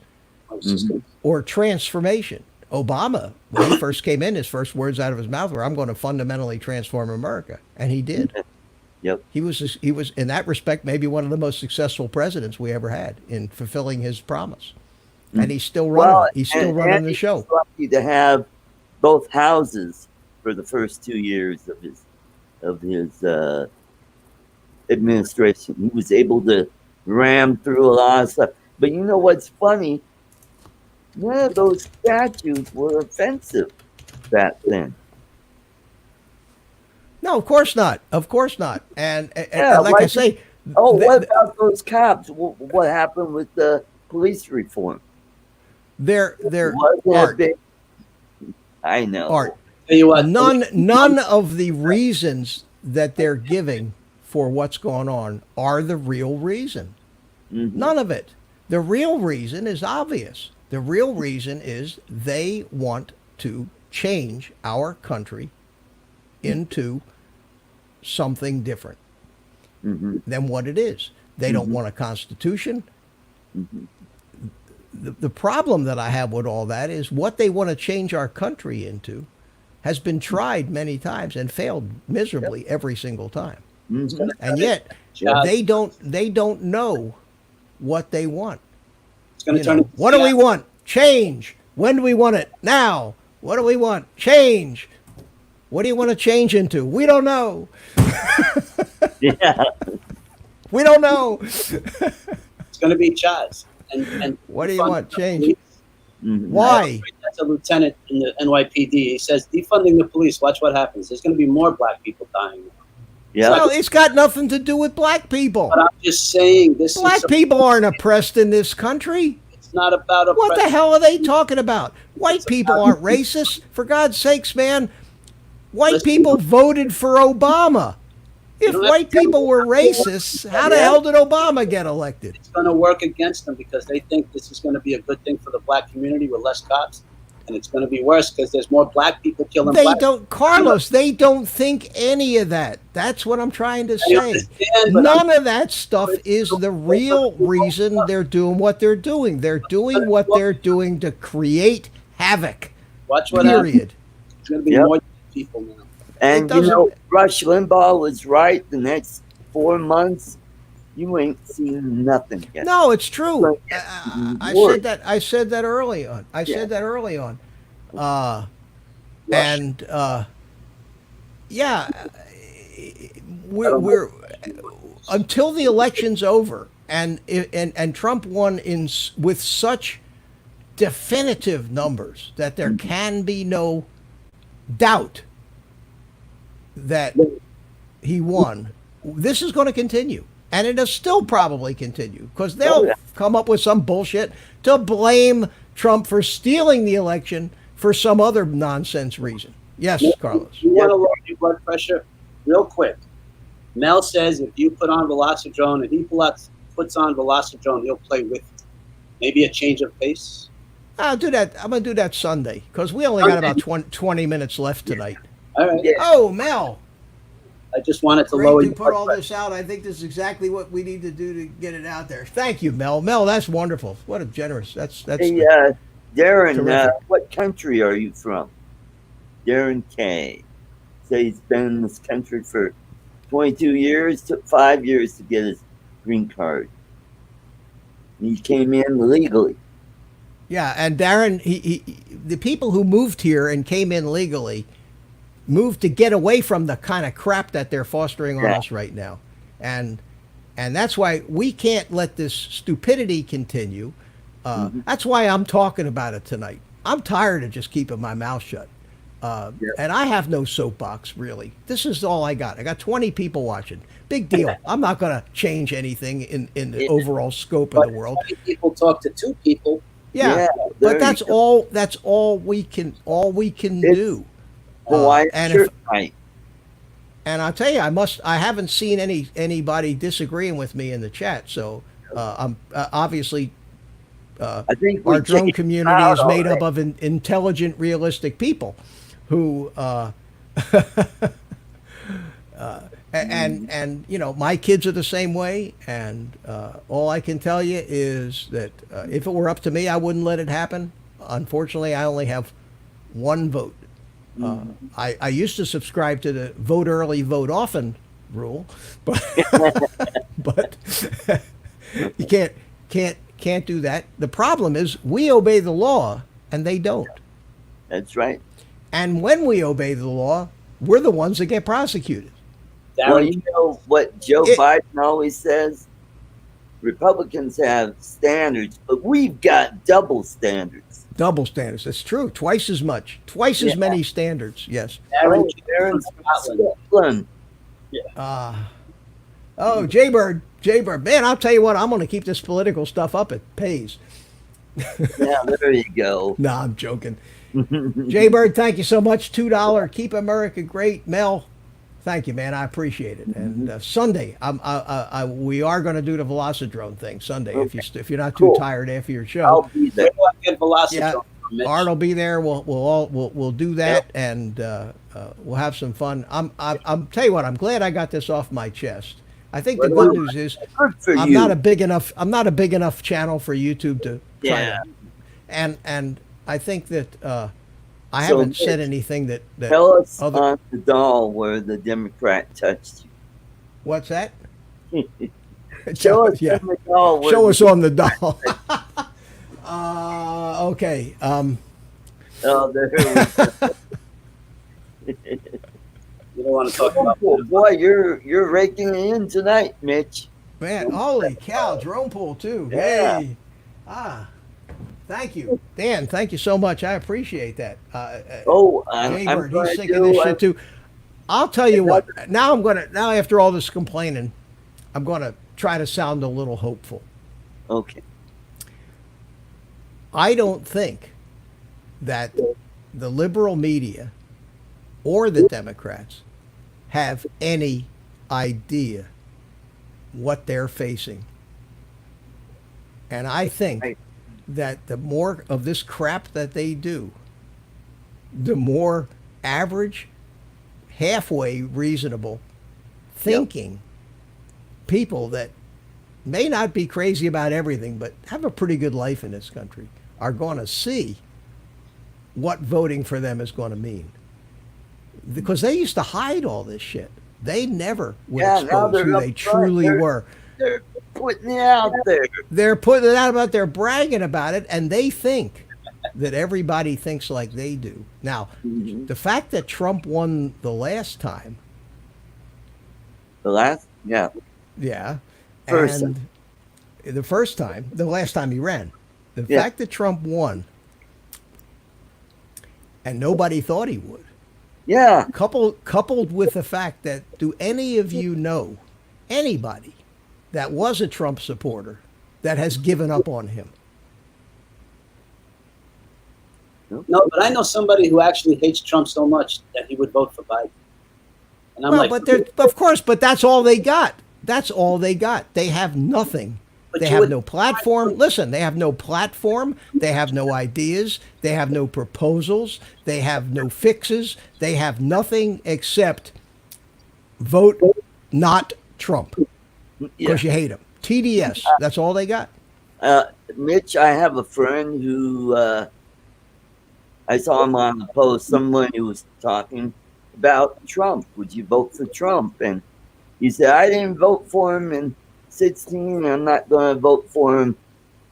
or transformation. Obama, when he first came in, his first words out of his mouth were, "I'm going to fundamentally transform America," and he did. Yep. He was in that respect maybe one of the most successful presidents we ever had in fulfilling his promise. And he's still running. He's still running the show. He's lucky to have both houses for the first 2 years of his administration. He was able to ram through a lot of stuff. But you know what's funny? None of those statues were offensive back then. No, of course not. Of course not. And Yeah, like I say, what about those cops? What happened with the police reform? they're Wasn't a art. big- I know. Art. Tell you what, None of the reasons that they're giving for what's going on are the real reason. None of it. The real reason is obvious. The real reason is they want to change our country into something different than what it is. They don't want a constitution. The problem that I have with all that is what they want to change our country into has been tried many times and failed miserably every single time. And yet they don't know what they want. it's going to turn. What do we want? Change. When do we want it? Now. What do we want? Change. What do you want to change into? We don't know. Yeah. We don't know. It's going to be Chaz. And What do you want? Change. Why? That's a lieutenant in the NYPD. He says, defunding the police. Watch what happens. There's going to be more black people dying. Yeah. Well, it's got nothing to do with black people. But I'm just saying, this Black is people aren't oppressed in this country. It's not about a. What the hell are they talking about? White people aren't racist. For God's sakes, man. White people voted for Obama. If white people were racist, how the hell did Obama get elected? It's going to work against them because they think this is going to be a good thing for the black community with less cops, and it's going to be worse because there's more black people killing. They black don't, Carlos. They don't think any of that. That's what I'm trying to I say. understand, but None of that stuff is the real reason they're doing what they're doing. They're doing what they're doing to create havoc. watch what happens. Period. It's going to be more people now. And doesn't- you know, Rush Limbaugh was right. The next 4 months, you ain't seen nothing yet. No, it's true. Like, I worse. said that. I said that early on. Yeah, we're until the election's over, and Trump won with such definitive numbers that there can be no doubt that he won. This is going to continue, and it'll still probably continue because they'll come up with some bullshit to blame Trump for stealing the election for some other nonsense reason. Yes, Carlos. You want to lower your blood pressure real quick. Mel says if you put on Velocidrone, if he puts on Velocidrone, he'll play with you. Maybe a change of pace. I'll do that. I'm going to do that Sunday because we only got about 20 minutes left tonight. All right. Yeah. Oh, Mel. I just wanted to Great lower to your put all blood this out. I think this is exactly what we need to do to get it out there. Thank you, Mel. Mel, that's wonderful. What a generous. That's Hey, Darren, terrific. what country are you from? Darren K. So he's been in this country for 22 years. Took 5 years to get his green card. He came in legally. Yeah, and Darren, the people who moved here and came in legally moved to get away from the kind of crap that they're fostering on us right now, and that's why we can't let this stupidity continue. That's why I'm talking about it tonight. I'm tired of just keeping my mouth shut, and I have no soapbox really. This is all I got. I got 20 people watching. Big deal. I'm not going to change anything in the overall scope of the world. 20 people talk to 2 people. Yeah, but that's all. That's all we can. All we can do. Hawaiian and shirt night. And I'll tell you, I haven't seen anybody disagreeing with me in the chat. So I'm obviously I think our drone community is made up of intelligent, realistic people who and you know, my kids are the same way. And all I can tell you is that if it were up to me, I wouldn't let it happen. Unfortunately, I only have one vote. I used to subscribe to the vote early, vote often rule, but but you can't do that. The problem is we obey the law and they don't. That's right. And when we obey the law, we're the ones that get prosecuted. Well, you know what Joe Biden always says? Republicans have standards, but we've got double standards. Double standards. That's true. Twice as much. Twice as many standards. Yes. Darren's from Scotland. Oh, Jaybird. Man, I'll tell you what. I'm going to keep this political stuff up. It pays. Yeah, there you go. No, I'm joking. Jaybird, thank you so much. $2. Keep America great. Mel, thank you, man. I appreciate it. And Sunday, we are going to do the Velocidrone thing Sunday. Okay. If you're not too tired after your show, I'll be there. Yeah, Art will be there. We'll do that, and we'll have some fun. I'm tell you what. I'm glad I got this off my chest. I think the good news is I'm not a big enough channel for YouTube to try to, and I think that I haven't said anything that tell us on the doll where the Democrat touched you. What's that? Show us on the doll. Show us on the doll. Okay. Oh, there we go. You don't want to talk about boy, you're raking it in tonight, Mitch. Man, holy cow, drone pool too. Yeah. Hey. Thank you. Dan, thank you so much. I appreciate that. I'm he's thinking this shit too. I'll tell you what, now after all this complaining, I'm gonna try to sound a little hopeful. Okay. I don't think that the liberal media or the Democrats have any idea what they're facing. And I think that the more of this crap that they do, the more average, halfway reasonable thinking people that may not be crazy about everything, but have a pretty good life in this country are going to see what voting for them is going to mean. Because they used to hide all this shit. They never would expose who they truly were. They're putting it out there. They're putting it out about, they're bragging about it, and they think that everybody thinks like they do. Now, the fact that Trump won the last time. Yeah. First. And the first time, the last time he ran. The fact that Trump won, and nobody thought he would. Yeah. Coupled with the fact that, do any of you know anybody that was a Trump supporter that has given up on him? No, but I know somebody who actually hates Trump so much that he would vote for Biden. And I'm of course, but that's all they got. That's all they got. They have nothing. They have no platform. Listen, they have no platform. They have no ideas. They have no proposals. They have no fixes. They have nothing except vote not Trump Yeah. because you hate him. TDS, that's all they got. Mitch, I have a friend who I saw him on the post. Someone who was talking about Trump. Would you vote for Trump? And he said, I didn't vote for him in 16. I'm not going to vote for him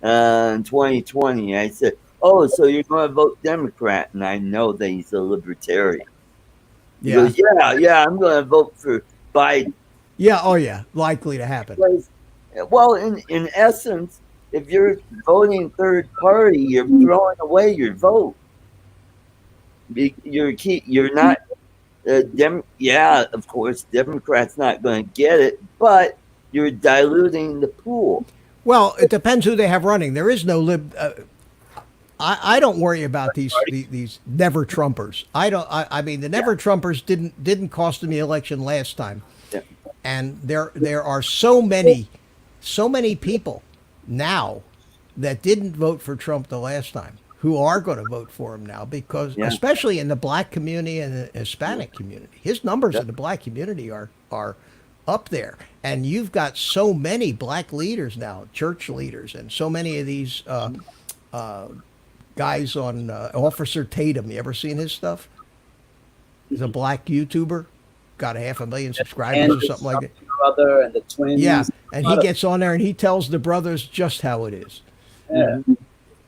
in 2020. I said, oh, so you're going to vote Democrat? And I know that he's a libertarian. He goes, yeah, I'm going to vote for Biden. Yeah, oh yeah, likely to happen. Because, well, in essence, if you're voting third party, you're throwing away your vote. You're not yeah, of course, Democrats not going to get it, but you're diluting the pool. Well, it depends who they have running. There is no I don't worry about these never Trumpers. I mean, the never Trumpers didn't cost them the election last time, and there are so many people now that didn't vote for Trump the last time who are going to vote for him now because, especially in the black community and the Hispanic community, his numbers in the black community are up there, and you've got so many black leaders now, church leaders, and so many of these guys on Officer Tatum. You ever seen his stuff? He's a black YouTuber, got 500,000 subscribers or something like that. Brother and the twins. Yeah, and he gets on there and he tells the brothers just how it is. Yeah.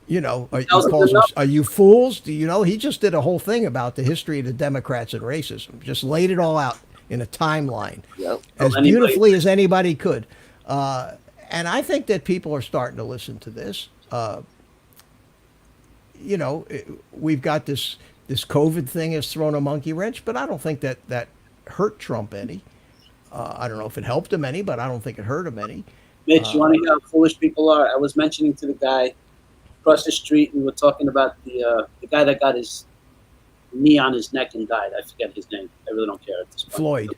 You know, he calls them, are you fools? Do you know? He just did a whole thing about the history of the Democrats and racism. Just laid it all out in a timeline as beautifully as anybody could. And I think that people are starting to listen to this. You know, we've got this COVID thing has thrown a monkey wrench, but I don't think that hurt Trump any. I don't know if it helped him any, but I don't think it hurt him any. Mitch, you want to hear how foolish people are? I was mentioning to the guy across the street, we were talking about the guy that got his knee on his neck and died. I forget his name. I really don't care at this point.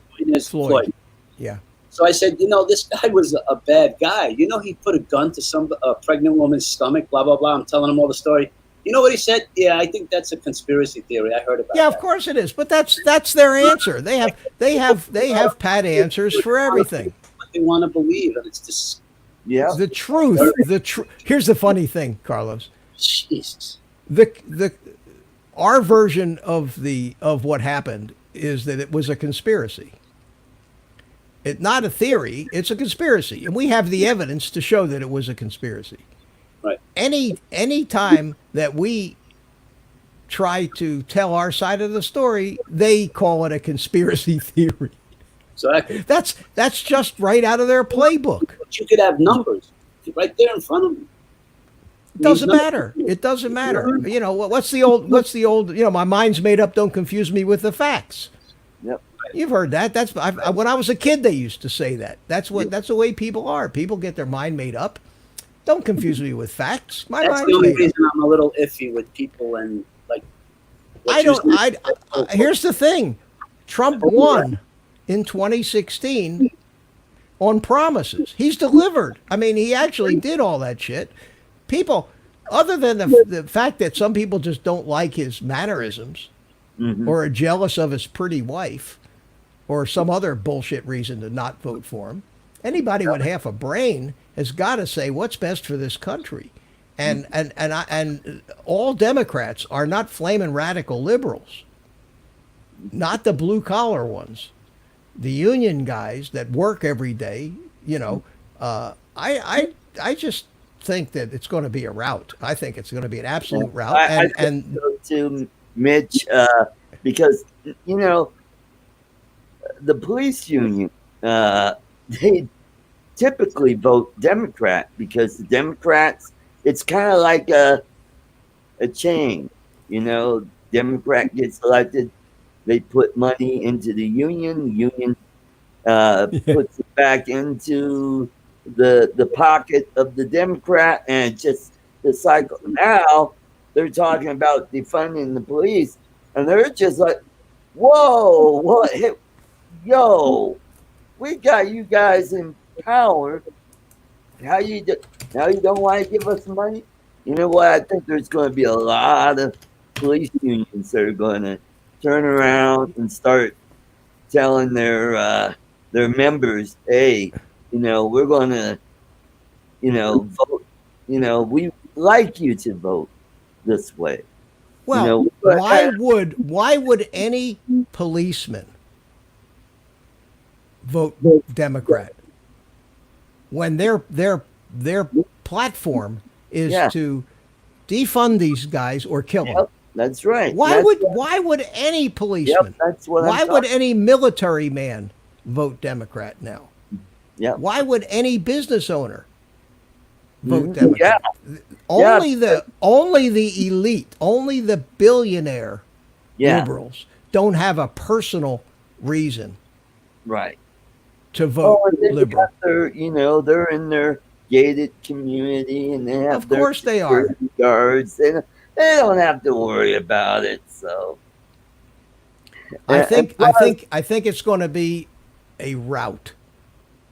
Floyd. Yeah. So I said, you know, this guy was a bad guy. You know, he put a gun to some pregnant woman's stomach, blah, blah, blah. I'm telling him all the story. You know what he said? Yeah, I think that's a conspiracy theory. I heard about that. Yeah, of course it is. But that's their answer. They have pat answers for everything. What they want to believe, and it's just the truth. Here's the funny thing, Carlos. Jesus. Our version of what happened is that it was a conspiracy. It's not a theory, it's a conspiracy. And we have the evidence to show that it was a conspiracy. Right. Any time that we try to tell our side of the story, they call it a conspiracy theory. Exactly. That's just right out of their playbook. But you could have numbers right there in front of you. It doesn't matter. It doesn't matter. You know, what's the old, you know, my mind's made up, don't confuse me with the facts. Yep. You've heard that. When I was a kid, they used to say that. That's the way people are. People get their mind made up. Don't confuse me with facts. My That's mind's the only made reason up. I'm a little iffy with people and like. Here's the thing. Trump won in 2016 on promises. He's delivered. I mean, he actually did all that shit. People, other than the fact that some people just don't like his mannerisms or are jealous of his pretty wife or some other bullshit reason to not vote for him, anybody with half a brain has got to say what's best for this country. And all Democrats are not flaming radical liberals, not the blue collar ones, the union guys that work every day. You know, I just think that it's going to be a rout. I think it's going to be an absolute rout. I think so too, Mitch, because you know the police union, they typically vote Democrat because the Democrats, it's kind of like a chain. You know, Democrat gets elected, they put money into the union puts it back into the pocket of the Democrat, and just the cycle. Now they're talking about defunding the police, and they're just like, whoa, what? Yo, we got you guys in power. Now you don't want to give us money? You know what? I think there's going to be a lot of police unions that are going to turn around and start telling their members, hey, we're going to, vote. We like you to vote this way. Well, why would any policeman vote Democrat when their platform is Yeah. to defund these guys or kill them? Yep, that's right. Why would any policeman? Yep, that's what Why I'm would talking- any military man vote Democrat now? Yep. Why would any business owner vote Mhm. Democrat? Yeah. Only the elite, only the billionaire Yeah. liberals don't have a personal reason Right. to vote Oh, and then you liberal. got they're in their gated community, and they have Of their course they are. security guards. They don't have to worry about it. So I And think plus- it's going to be a rout,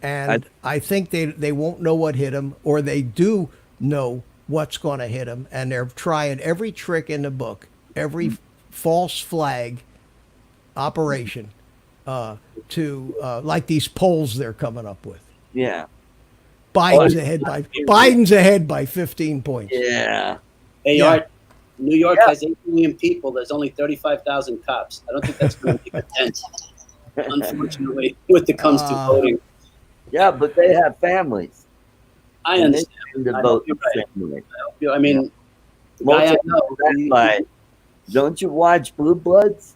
and I think they won't know what hit them, or they do know what's going to hit them, and they're trying every trick in the book, every false flag operation to like these polls they're coming up with. yeah, Biden's ahead by 15 points. yeah. Hey, Yeah. Art, New York Yeah. has 8 million people. There's only 35,000 cops. I don't think that's going to make a dent, unfortunately, when it comes to voting. Yeah, but they have families. I and they understand. tend to I vote hope you're the right. same way. I mean, the Most guy I of them know, are he- like, don't you watch Blue Bloods?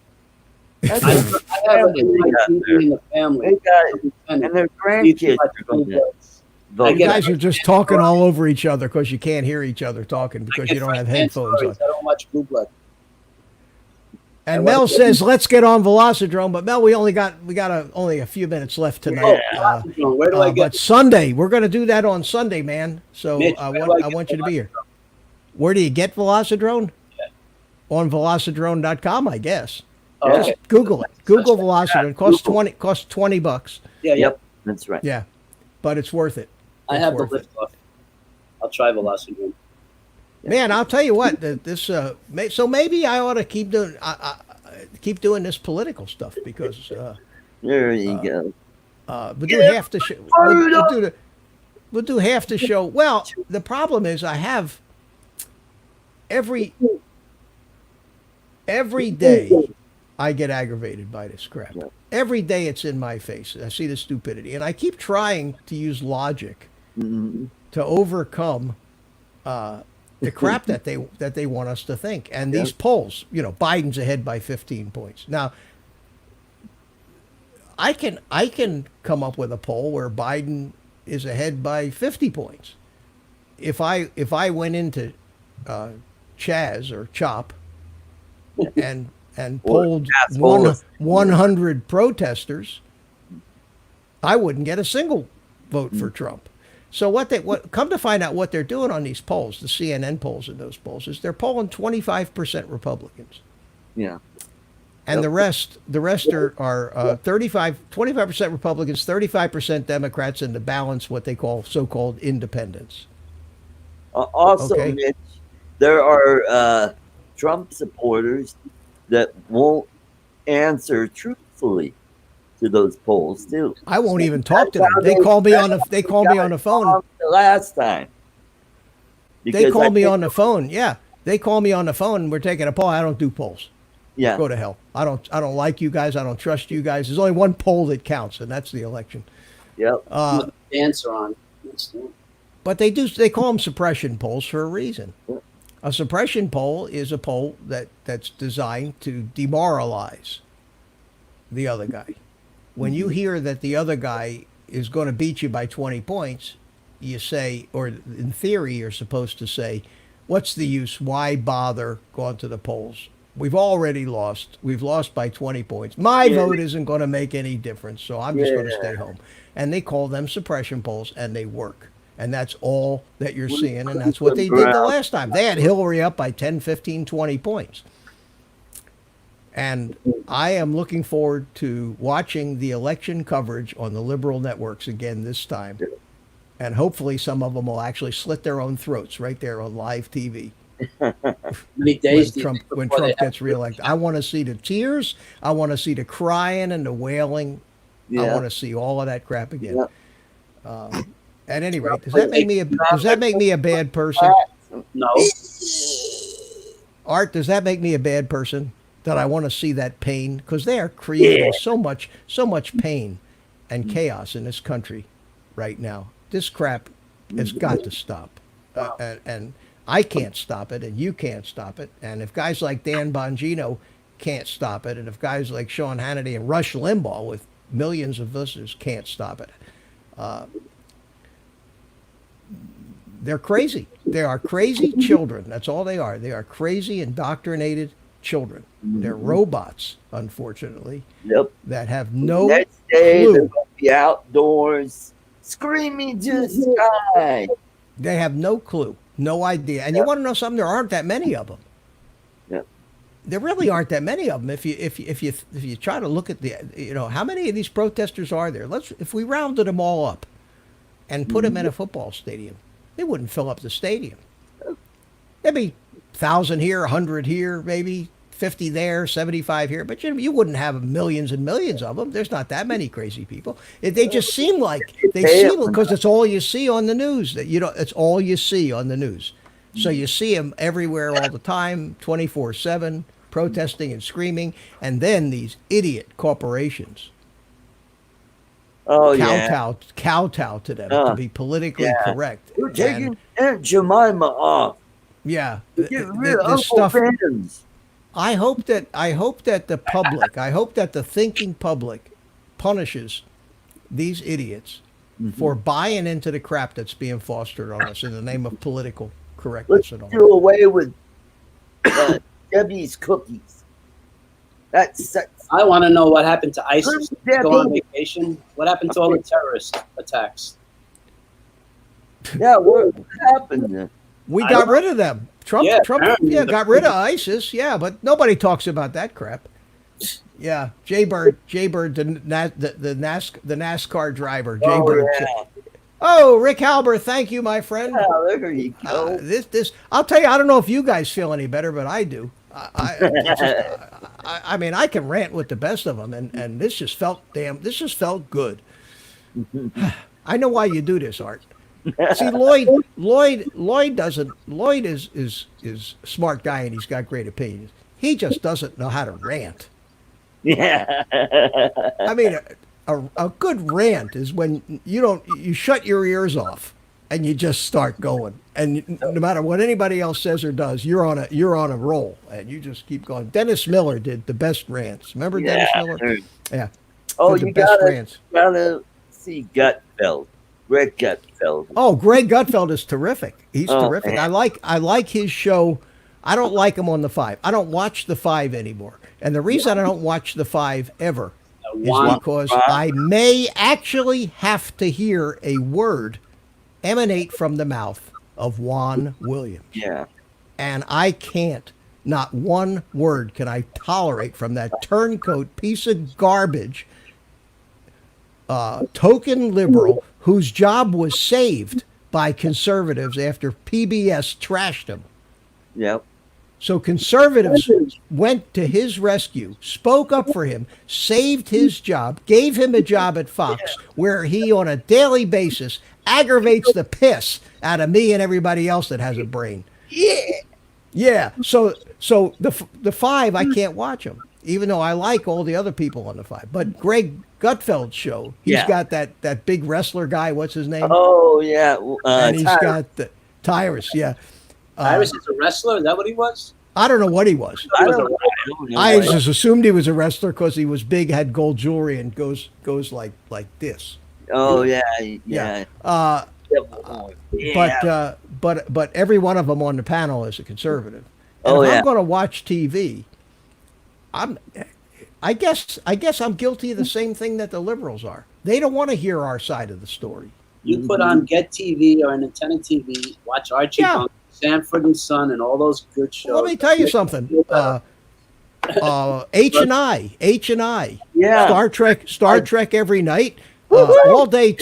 That's I a have a family they got TV there. in the family. They got, And and their you grandkids watch are Blue going to Bloods. vote. I You get guys are just talking all over each other because you can't hear each other talking I because get you don't have firsthand headphones on. stories. I don't watch Blue Blood. And I Mel like it. says, "Let's get on Velocidrome." But Mel, we got only a few minutes left tonight. Oh, where do I get? But Sunday, we're going to do that on Sunday, man. So Mitch, I where want do I you get to be here. Where do you get Velocidrone? On Velocidrone.com, I guess. Oh, Just okay. Google it. Google That's right. Velocidrone. It costs Google. $20. Yeah, yeah. Yep, that's right. Yeah, but it's worth it. I It's have the worth lift off. I'll try Velocity. Man, I'll tell you what. So maybe I ought to keep doing this political stuff because There you go. we'll do half the show. We'll do half the show. Well, the problem is I have every day I get aggravated by this crap. Yeah. Every day it's in my face. I see the stupidity, and I keep trying to use logic Mhm. to overcome the crap that they want us to think. And these polls, Biden's ahead by 15 points. Now, I can come up with a poll where Biden is ahead by 50 points. If I went into Chaz or Chop and polled Asshole. 100 protesters, I wouldn't get a single vote for Trump. So what come to find out what they're doing on these polls, the CNN polls and those polls, is they're polling 25% Republicans. Yeah. And the rest are 25% Republicans, 35% Democrats, and the balance what they call so-called independents. Also, Okay. Mitch, there are Trump supporters that won't answer truthfully to those polls too. I won't even talk to them. They call me on the phone. The last time. They Because call I me think- on the phone. Yeah, they call me on the phone. We're taking a poll. I don't do polls. Yeah. Go to hell. I don't like you guys. I don't trust you guys. There's only one poll that counts, and that's the election. Yep. Answer on. But they call them suppression polls for a reason. A suppression poll is a poll that's designed to demoralize the other guy. When you hear that the other guy is going to beat you by 20 points, you say, or in theory, you're supposed to say, what's the use? Why bother going to the polls? We've already lost. We've lost by 20 points. My vote isn't going to make any difference, so I'm just going to stay home. And they call them suppression polls, and they work. And that's all that you're seeing, and that's what they did the last time. They had Hillary up by 10, 15, 20 points. And I am looking forward to watching the election coverage on the liberal networks again this time. And hopefully some of them will actually slit their own throats right there on live TV Many days do you Trump, think when before they Trump have gets reelected. I want to see the tears. I want to see the crying and the wailing. I Yeah. want to see all of that crap again. Yeah. At any rate, does that make me a bad person? No. Art, does that make me a bad person that I want to see that pain? Because they are creating so much pain and chaos in this country right now. This crap has got to stop. And I can't stop it, and you can't stop it. And if guys like Dan Bongino can't stop it, and if guys like Sean Hannity and Rush Limbaugh with millions of listeners can't stop it, they're crazy. They are crazy children. That's all they are. They are crazy, indoctrinated children. They're robots, unfortunately, Yep. that have no Next day, they're clue. going to be outdoors screaming to the sky. They have no clue, no idea. And you want to know something? There aren't that many of them. Yep. There really aren't that many of them. If you try to look at how many of these protesters are there? If we rounded them all up and put them in a football stadium, they wouldn't fill up the stadium. There'd be 1,000 here, 100 here, maybe 50 there, 75 here, but you wouldn't have millions and millions of them. There's not that many crazy people. They just seem like because it's all you see on the news. It's all you see on the news. So you see them everywhere all the time, 24/7, protesting and screaming, and then these idiot corporations kowtow to them to be politically correct. We're taking Aunt Jemima off. Yeah, Get rid of this Uncle stuff. Ben's. I hope that the public, I hope that the thinking public punishes these idiots for buying into the crap that's being fostered on us in the name of political correctness Let's and all. do away with Debbie's cookies. That's I want to know what happened to ISIS. Did they go on Debbie. vacation? What happened to all the terrorist attacks? yeah. What happened? We got rid of them. Trump apparently got rid of ISIS. Yeah, but nobody talks about that crap. Yeah, Jay Bird, the NASCAR driver, Jay Bird. Yeah. Oh, Rick Halber, thank you, my friend. Yeah, there you go. This, I'll tell you, I don't know if you guys feel any better, but I do. I mean, I can rant with the best of them, and this just felt good. I know why you do this, Art. See, Lloyd doesn't. Lloyd is a smart guy and he's got great opinions. He just doesn't know how to rant. Yeah. I mean, a good rant is when you shut your ears off and you just start going, and no matter what anybody else says or does, you're on a roll and you just keep going. Dennis Miller did the best rants. Remember Dennis Miller? Yeah. Oh, Did the you best gotta rants. see Gutfeld. Greg Gutfeld. Oh, Greg Gutfeld is terrific. He's Oh, terrific. man. I like his show. I don't like him on the 5. I don't watch the 5 anymore. And the reason I don't watch the 5 ever is because I may actually have to hear a word emanate from the mouth of Juan Williams. Yeah. And I can't. Not one word can I tolerate from that turncoat piece of garbage, token liberal whose job was saved by conservatives after PBS trashed him. Yep. So conservatives went to his rescue, spoke up for him, saved his job, gave him a job at Fox, where he on a daily basis aggravates the piss out of me and everybody else that has a brain. Yeah. So the 5, I can't watch him, even though I like all the other people on the 5. But Greg Gutfeld's show, he's got that big wrestler guy. What's his name? Oh yeah. And he's got the Tyrus. Yeah. Tyrus is a wrestler. Is that what he was? I don't know what he was. I don't know. I just assumed he was a wrestler because he was big, had gold jewelry, and goes like this. Oh yeah. Yeah. But every one of them on the panel is a conservative. And if I'm going to watch TV, I guess I'm guilty of the same thing that the liberals are. They don't want to hear our side of the story. You put on Get TV or an antenna TV, watch Archie Bunker, Sanford and Son, and all those good shows. Well, let me tell you something. H&I. Yeah. Star Trek every night. All day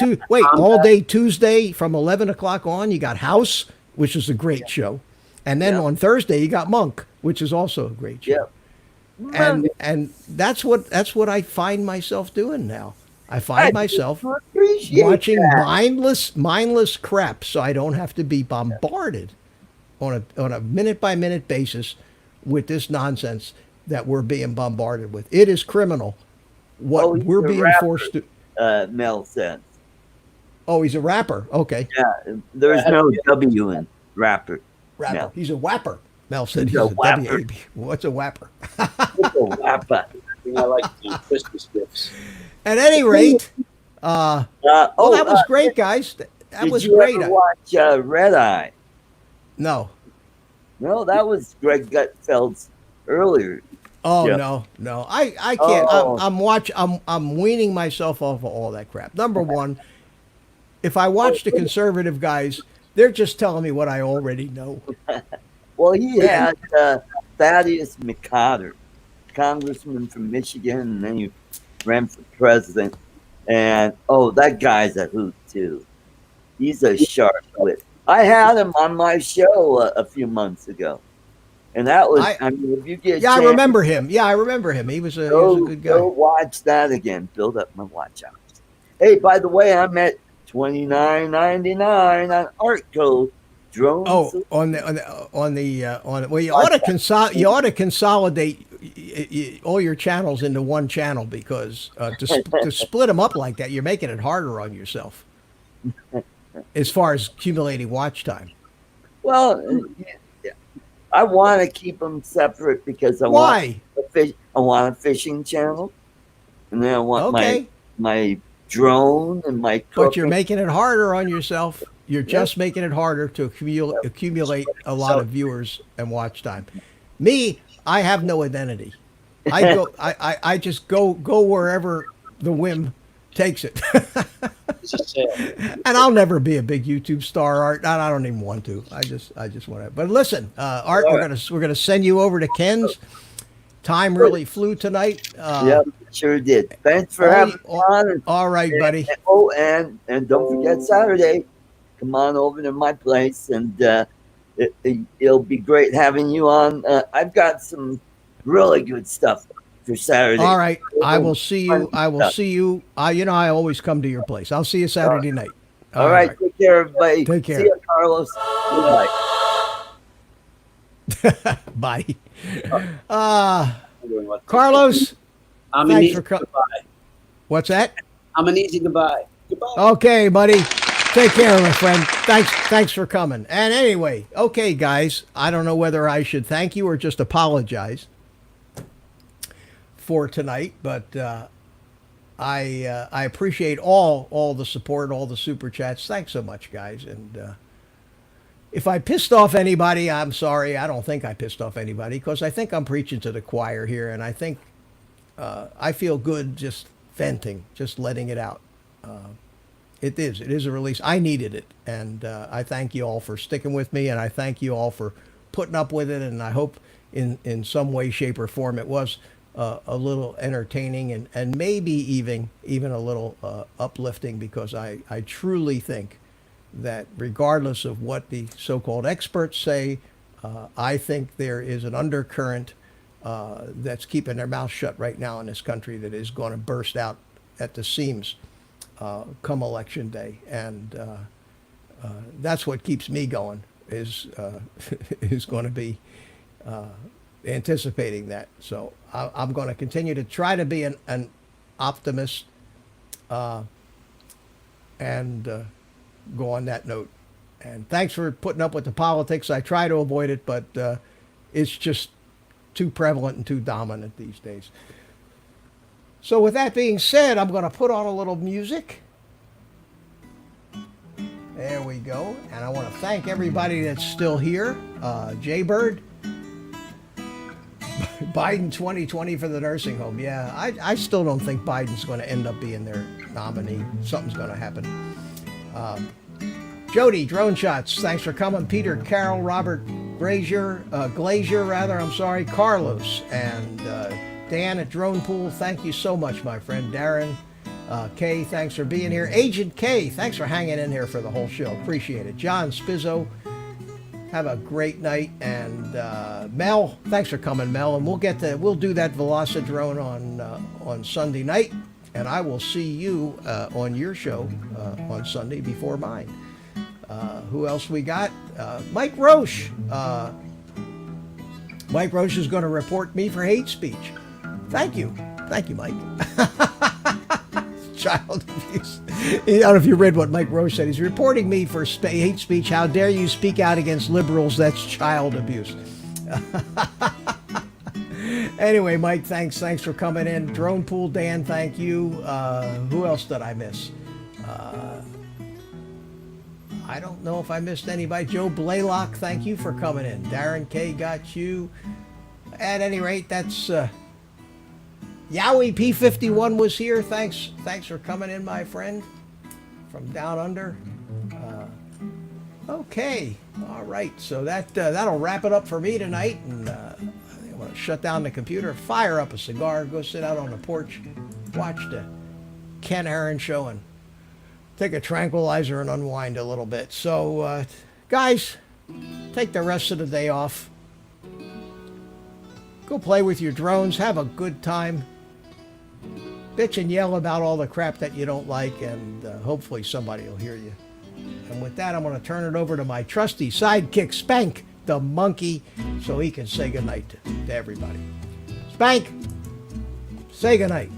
Tuesday from 11 o'clock on. You got House, which is a great show. And then Yeah. on Thursday you got Monk, which is also a great show. Yeah. And that's what I find myself doing now. I I find myself appreciate watching that. mindless crap, so I don't have to be bombarded on a minute by minute basis with this nonsense that we're being bombarded with. It is criminal what Oh, he's we're a being rapper, forced to. Mel says. Oh, he's a rapper. Okay, Yeah, there's no W in rapper. rapper. Mel. He's a whapper. Mel said He's he's a a whapper. WAP. What's a whapper? It's a rapper. I like Christmas gifts. At any rate, well, that was great, guys. That did was you great. ever watch Red Eye? No. No, that was Greg Gutfeld's earlier. Oh Yeah. no. I can't. Oh. I'm weaning myself off of all that crap. Number one, if I watch the conservative guys, they're just telling me what I already know. Well, he had Thaddeus McCotter, congressman from Michigan, and then he ran for president. And that guy's a hoot too. He's a sharp wit. I had him on my show a few months ago, and that was. I mean, if you get a Yeah, I chance, remember him. He was a good go guy. watch that again. Build up my watch hours. Hey, by the way, I'm at $29.99 on Artco drones. Oh, well, you ought to consolidate all your channels into one channel, because to split them up like that, you're making it harder on yourself as far as accumulating watch time. Well, I want to keep them separate because I Why? want a fishing channel, and then I want Okay, my drone and my cooking. but you're making it harder on yourself. You're just making it harder to accumulate a lot of viewers and watch time. Me, I have no identity. I go. I just go wherever the whim takes it. It's a sale. And I'll never be a big YouTube star, Art. I don't even want to. I just want to. But listen, Art, we're gonna send you over to Ken's. Time really flew tonight. Yep, sure did. Thanks for having me on. All right, buddy. And don't forget Saturday. Come on over to my place, and it'll be great having you on. I've got some really good stuff for Saturday. All right, I will see you. I always come to your place. I'll see you Saturday night. All right. Take care, everybody. Take care. See you, Carlos. Goodbye. Bye. I'm doing what- Carlos, I'm an thanks easy for coming. goodbye. What's that? I'm an easy goodbye. Goodbye. Okay, buddy. Take care, my friend. Thanks for coming. And anyway, okay, guys, I don't know whether I should thank you or just apologize for tonight, but I appreciate all the support, all the super chats. Thanks so much, guys. And if I pissed off anybody, I'm sorry. I don't think I pissed off anybody, because I think I'm preaching to the choir here, and I think I feel good just venting, just letting it out. It is a release. I needed it, and I thank you all for sticking with me, and I thank you all for putting up with it, and I hope in some way, shape, or form it was a little entertaining and maybe even a little uplifting, because I truly think that regardless of what the so-called experts say, I think there is an undercurrent that's keeping their mouth shut right now in this country that is going to burst out at the seams come election day, and that's what keeps me going. Is going to be anticipating that. So I'm going to continue to try to be an optimist and go on that note. And thanks for putting up with the politics. I try to avoid it, but it's just too prevalent and too dominant these days. So with that being said, I'm going to put on a little music. There we go. And I want to thank everybody that's still here. Jaybird. Biden 2020 for the nursing home. Yeah, I still don't think Biden's going to end up being their nominee. Something's going to happen. Jody, Drone Shots, thanks for coming. Peter, Carol, Robert, Glazier, Carlos, and Dan at Drone Pool, thank you so much, my friend. Darren, Kay, thanks for being here. Agent K, thanks for hanging in here for the whole show. Appreciate it. John Spizzo, Have a great night. And Mel, thanks for coming, Mel. And we'll do that Velocidrone on Sunday night. And I will see you on your show on Sunday before mine. Who else we got? Mike Roche. Mike Roche is going to report me for hate speech. Thank you, Mike. Child abuse. I don't know if you read what Mike Roche said. He's reporting me for hate speech. How dare you speak out against liberals? That's child abuse. Anyway, Mike, thanks for coming in. Drone Pool Dan, thank you. Who else did I miss? I don't know if I missed anybody. Joe Blaylock, thank you for coming in. Darren K got you. At any rate, that's Yowie P51 was here. Thanks for coming in, my friend, from down under. Okay, all right. So that'll wrap it up for me tonight. And I'm gonna shut down the computer, fire up a cigar, go sit out on the porch, watch the Ken Aaron show, and take a tranquilizer and unwind a little bit. So, guys, take the rest of the day off. Go play with your drones. Have a good time. Bitch and yell about all the crap that you don't like, and hopefully somebody will hear you. And with that, I'm going to turn it over to my trusty sidekick, Spank, the monkey, so he can say goodnight to everybody. Spank, say goodnight.